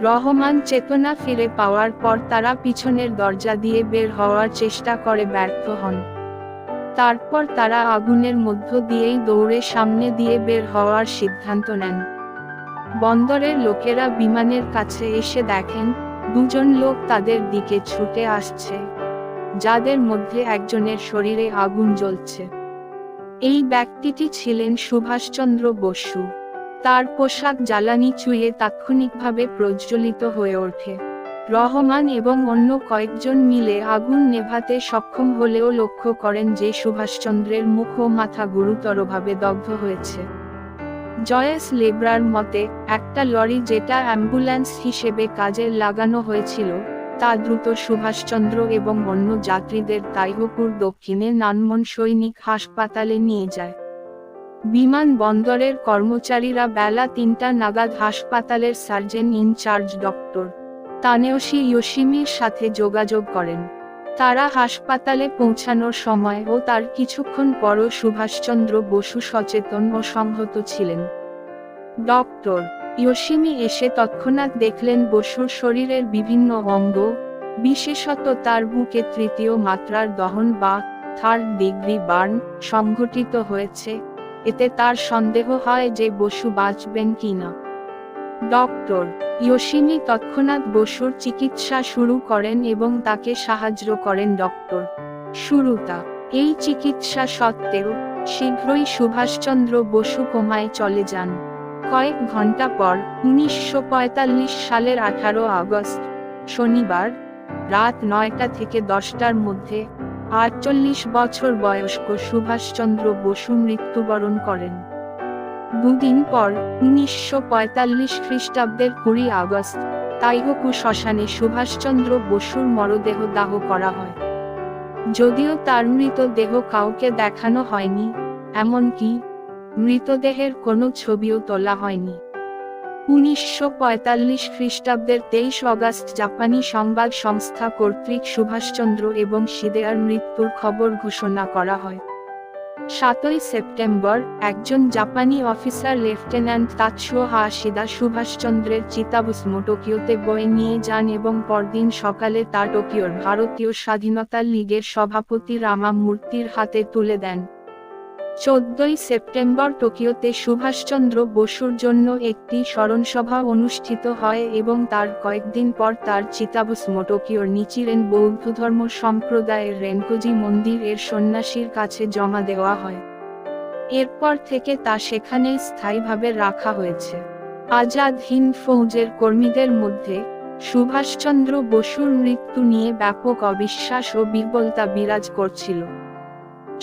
রহমান চেতনা ফিরে পাওয়ার পর তারা পিছনের দরজা দিয়ে বের হওয়ার চেষ্টা করে ব্যর্থ হন। তারপর তারা আগুনের মধ্য দিয়েই দৌড়ে সামনে দিয়ে বের হওয়ার সিদ্ধান্ত নেন। বন্দরের লোকেরা বিমানের কাছে এসে দেখেন দুজন লোক তাদের দিকে ছুটে আসছে, যাদের মধ্যে একজনের শরীরে আগুন জ্বলছে। এই ব্যক্তিটি ছিলেন সুভাষচন্দ্র বসু। তার পোশাক জ্বালানি চুইয়ে তাৎক্ষণিকভাবে প্রজ্বলিত হয়ে ওঠে। রহমান এবং অন্য কয়েকজন মিলে আগুন নেভাতে সক্ষম হলেও লক্ষ্য করেন যে সুভাষচন্দ্রের মুখ ও মাথা গুরুতরভাবে দগ্ধ হয়েছে। জয়েস লেব্রার মতে, একটা লরি যেটা অ্যাম্বুলেন্স হিসেবে কাজে লাগানো হয়েছিল, তা দ্রুত সুভাষচন্দ্র এবং অন্য যাত্রীদের তাইহুপুর দক্ষিণে নানমন সৈনিক হাসপাতালে নিয়ে যায়। বিমান বন্দরের কর্মচারীরা বেলা ৩টা নাগাদ হাসপাতালের সার্জন ইনচার্জ ডক্টর তানেওশি ইয়োশিমির সাথে যোগাযোগ করেন। তারা হাসপাতালে পৌঁছানোর সময় ও তার কিছুক্ষণ পরও সুভাষচন্দ্র বসু সচেতন ও সংহত ছিলেন। ডক্টর ইয়োশিমি এসে তৎক্ষণাৎ দেখলেন বসুর শরীরের বিভিন্ন অঙ্গ, বিশেষত তার বুকে তৃতীয় মাত্রার দহন বা থার্ড ডিগ্রি বার্ন সংঘটিত হয়েছে। এতে তার সন্দেহ হয় যে বসু বাঁচবেন কিনা। ডক্টর ইয়োশিমি তৎক্ষণাৎ বসুর চিকিৎসা শুরু করেন এবং তাকে সাহায্য করেন ডক্টর সুরুতা। এই চিকিৎসা সত্ত্বেও শীঘ্রই সুভাষচন্দ্র বসু কোমায় চলে যান। কয়েক ঘন্টা পর 1945 সালের 18 আগস্ট শনিবার রাত 9টা থেকে 10টার মধ্যে 48 বছর বয়স্ক সুভাষচন্দ্র বসু মৃত্যুবরণ করেন। দুদিন পর 1945 খ্রিস্টাব্দের 20 আগস্ট তাইহুপু শ্মশানে সুভাষচন্দ্র বসুর মরদেহ দাহ করা হয়। যদিও তার মৃতদেহ কাউকে দেখানো হয়নি, এমনকি মৃতদেহের কোনো ছবিও তোলা হয়নি। 1945 খ্রিস্টাব্দের 23 আগস্ট জাপানি সংবাদ সংস্থা কর্তৃক সুভাষচন্দ্র এবং শিদেয়ার মৃত্যুর খবর ঘোষণা করা হয়। 7ই সেপ্টেম্বর একজন জাপানি অফিসার লেফটেন্যান্ট তাৎসুও হাশিদা সুভাষচন্দ্রের চিতাভস্ম টোকিওতে বয়ে নিয়ে যান এবং পরদিন সকালে তা টোকিওর ভারতীয় স্বাধীনতা লীগের সভাপতি রামা মূর্তির হাতে তুলে দেন। 14ই সেপ্টেম্বর টোকিওতে সুভাষচন্দ্র বসুর জন্য একটি স্মরণসভা অনুষ্ঠিত হয় এবং তার কয়েকদিন পর তার চিতাভস্ম টোকিওর নিচিরেন বৌদ্ধধর্ম সম্প্রদায়ের রেনকোজি মন্দির এর সন্ন্যাসীর কাছে জমা দেওয়া হয়। এরপর থেকে তা সেখানে স্থায়ীভাবে রাখা হয়েছে। আজাদ হিন্দ ফৌজের কর্মীদের মধ্যে সুভাষচন্দ্র বসুর মৃত্যু নিয়ে ব্যাপক অবিশ্বাস ও বিহ্বলতা বিরাজ করছিল।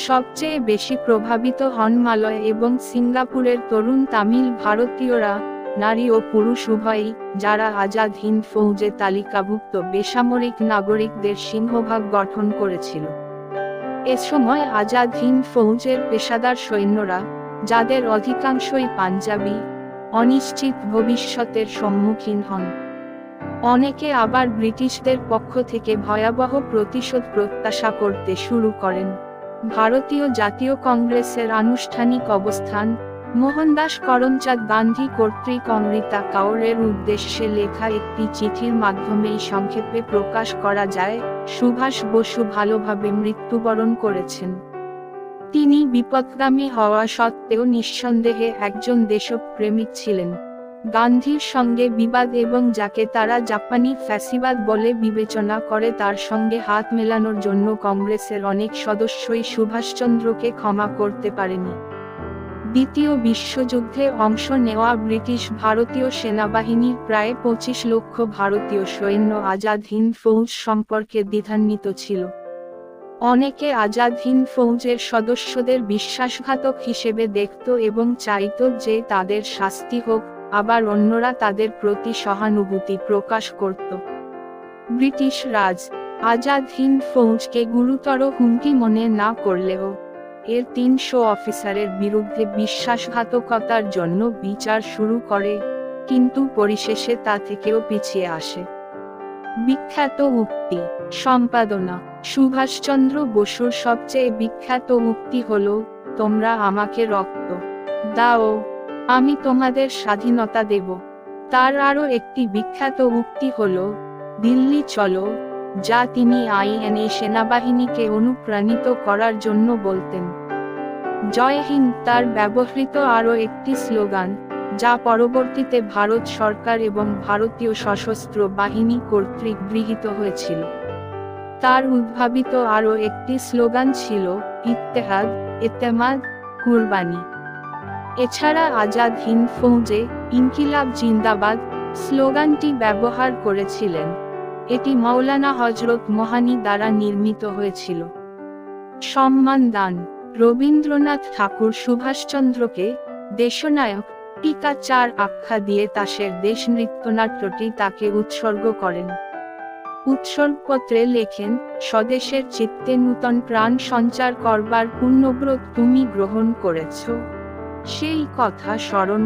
সবচেয়ে বেশি প্রভাবিত হন মালয় এবং সিঙ্গাপুরের তরুণ তামিল ভারতীয়রা, নারী ও পুরুষ উভয়ই, যারা আজাদ হিন্দ ফৌজে তালিকাভুক্ত বেসামরিক নাগরিকদের সিংহভাগ গঠন করেছিল। এ সময় আজাদ হিন্দ ফৌজের পেশাদার সৈন্যরা, যাদের অধিকাংশই পাঞ্জাবি, অনিশ্চিত ভবিষ্যতের সম্মুখীন হন। অনেকে আবার ব্রিটিশদের পক্ষ থেকে ভয়াবহ প্রতিশোধ প্রত্যাশা করতে শুরু করেন। ভারতীয় জাতীয় কংগ্রেসের আনুষ্ঠানিক অবস্থান, মোহনদাস করমচাঁদ গান্ধী কর্তৃক অমৃতা কাউরের উদ্দেশ্যে লেখা একটি চিঠির মাধ্যমেই সংক্ষেপে প্রকাশ করা যায়, সুভাষ বসু ভালোভাবে মৃত্যুবরণ করেছেন। তিনি বিপথগামী হওয়া সত্ত্বেও নিঃসন্দেহে একজন দেশপ্রেমিক ছিলেন। গান্ধীর সঙ্গে বিবাদ এবং যাকে তারা জাপানি ফ্যাসিবাদ বলে বিবেচনা করে তার সঙ্গে হাত মেলানোর জন্য কংগ্রেসের অনেক সদস্যই সুভাষচন্দ্রকে ক্ষমা করতে পারেনি। দ্বিতীয় বিশ্বযুদ্ধে অংশ নেওয়া ব্রিটিশ ভারতীয় সেনাবাহিনীর প্রায় 25 লক্ষ ভারতীয় সৈন্য আজাদ হিন্দ ফৌজ সম্পর্কে দ্বিধান্বিত ছিল। অনেকে আজাদ হিন্দ ফৌজের সদস্যদের বিশ্বাসঘাতক হিসেবে দেখত এবং চাইত যে তাদের শাস্তি হোক, আবার অন্যরা তাদের প্রতি সহানুভূতি প্রকাশ করত। ব্রিটিশ রাজ আজাদ হিন্দ ফৌজকে গুরুতর হুমকি মনে না করলেও এর 300 অফিসারের বিরুদ্ধে বিশ্বাসঘাতকতার জন্য বিচার শুরু করে, কিন্তু পরিশেষে তা থেকেও পিছিয়ে আসে। বিখ্যাত উক্তি সম্পাদনা। সুভাষচন্দ্র বসুর সবচেয়ে বিখ্যাত উক্তি হল, তোমরা আমাকে রক্ত দাও, আমি তোমাদের স্বাধীনতা দেব। তার আরও একটি বিখ্যাত উক্তি হল, দিল্লি চলো, যা তিনি আইএনএ সেনাবাহিনীকে অনুপ্রাণিত করার জন্য বলতেন। জয় হিন্দ তার ব্যবহৃত আরও একটি স্লোগান, যা পরবর্তীতে ভারত সরকার এবং ভারতীয় সশস্ত্র বাহিনী কর্তৃক গৃহীত হয়েছিল। তার উদ্ভাবিত আরও একটি স্লোগান ছিল, ইত্তেহাদ, এতেমাদ, কুরবানি। এছাড়া আজাদ হিন্দ ফৌজে, ইনকিলাব জিন্দাবাদ স্লোগানটি ব্যবহার করেছিলেন। এটি মাওলানা হযরত মোহানি দ্বারা নির্মিত হয়েছিল। সম্মান দান। রবীন্দ্রনাথ ঠাকুর সুভাষচন্দ্রকে দেশনায়ক টিকা 4 আখ্যা দিয়ে তাসের দেশ নৃত্যনাট্যটি তাকে উৎসর্গ করেন। উৎসর্গপত্রে লেখেন, স্বদেশের চিত্তে নূতন প্রাণ সঞ্চার করবার পুণ্যব্রত তুমি গ্রহণ করেছ, সেই কথা স্মরণ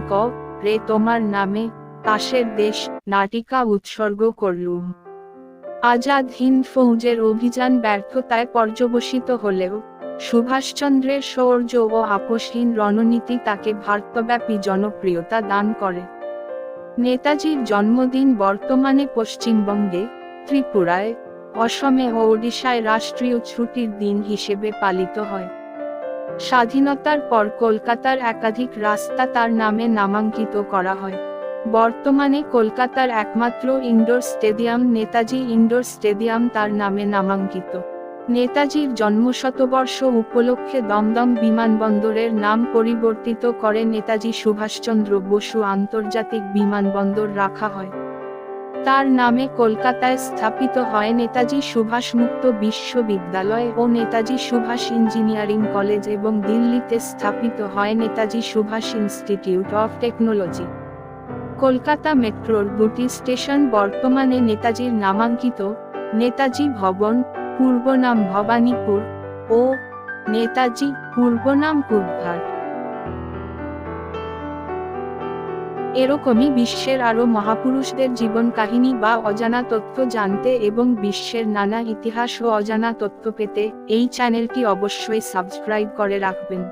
রে তোমার নামে তাসের দেশ নাটিকা উৎসর্গ করলুম। আজাদ হিন্দ ফৌজের অভিযান ব্যর্থতায় পর্যবসিত হলেও সুভাষচন্দ্রের শৌর্য ও আপোষহীন রণনীতি তাকে ভারতব্যাপী জনপ্রিয়তা দান করে। নেতাজির জন্মদিন বর্তমানে পশ্চিমবঙ্গে, ত্রিপুরায়, অসমে ও ওড়িশায় রাষ্ট্রীয় ছুটির দিন হিসেবে পালিত হয়। স্বাধীনতার পর কলকাতার একাধিক রাস্তা তার নামে নামাঙ্কিত করা হয়। বর্তমানে কলকাতার একমাত্র indoor stadium Netaji indoor stadium তার নামে নামাঙ্কিত। নেতাজির জন্মশতবর্ষ উপলক্ষে দমদম বিমানবন্দরের নাম পরিবর্তিত করে নেতাজি সুভাষচন্দ্র বসু আন্তর্জাতিক বিমানবন্দর রাখা হয়। তার নামে কলকাতায় স্থাপিত হয় নেতাজি সুভাষ মুক্ত বিশ্ববিদ্যালয় ও নেতাজি সুভাষ ইঞ্জিনিয়ারিং কলেজ এবং দিল্লিতে স্থাপিত হয় Netaji Subhas institute of technology. Kolkata মেট্রোর 2টি স্টেশন বর্তমানে নেতাজির নামাঙ্কিত, নেতাজি ভবন, পূর্বনাম ভবানীপুর, ও নেতাজি, পূর্বনাম কুর্ঘাট। এরকমই বিশ্বের আরও মহাপুরুষদের জীবন কাহিনী বা অজানা তথ্য জানতে এবং বিশ্বের নানা ইতিহাস ও অজানা তথ্য পেতে এই চ্যানেলটি অবশ্যই সাবস্ক্রাইব করে রাখবেন।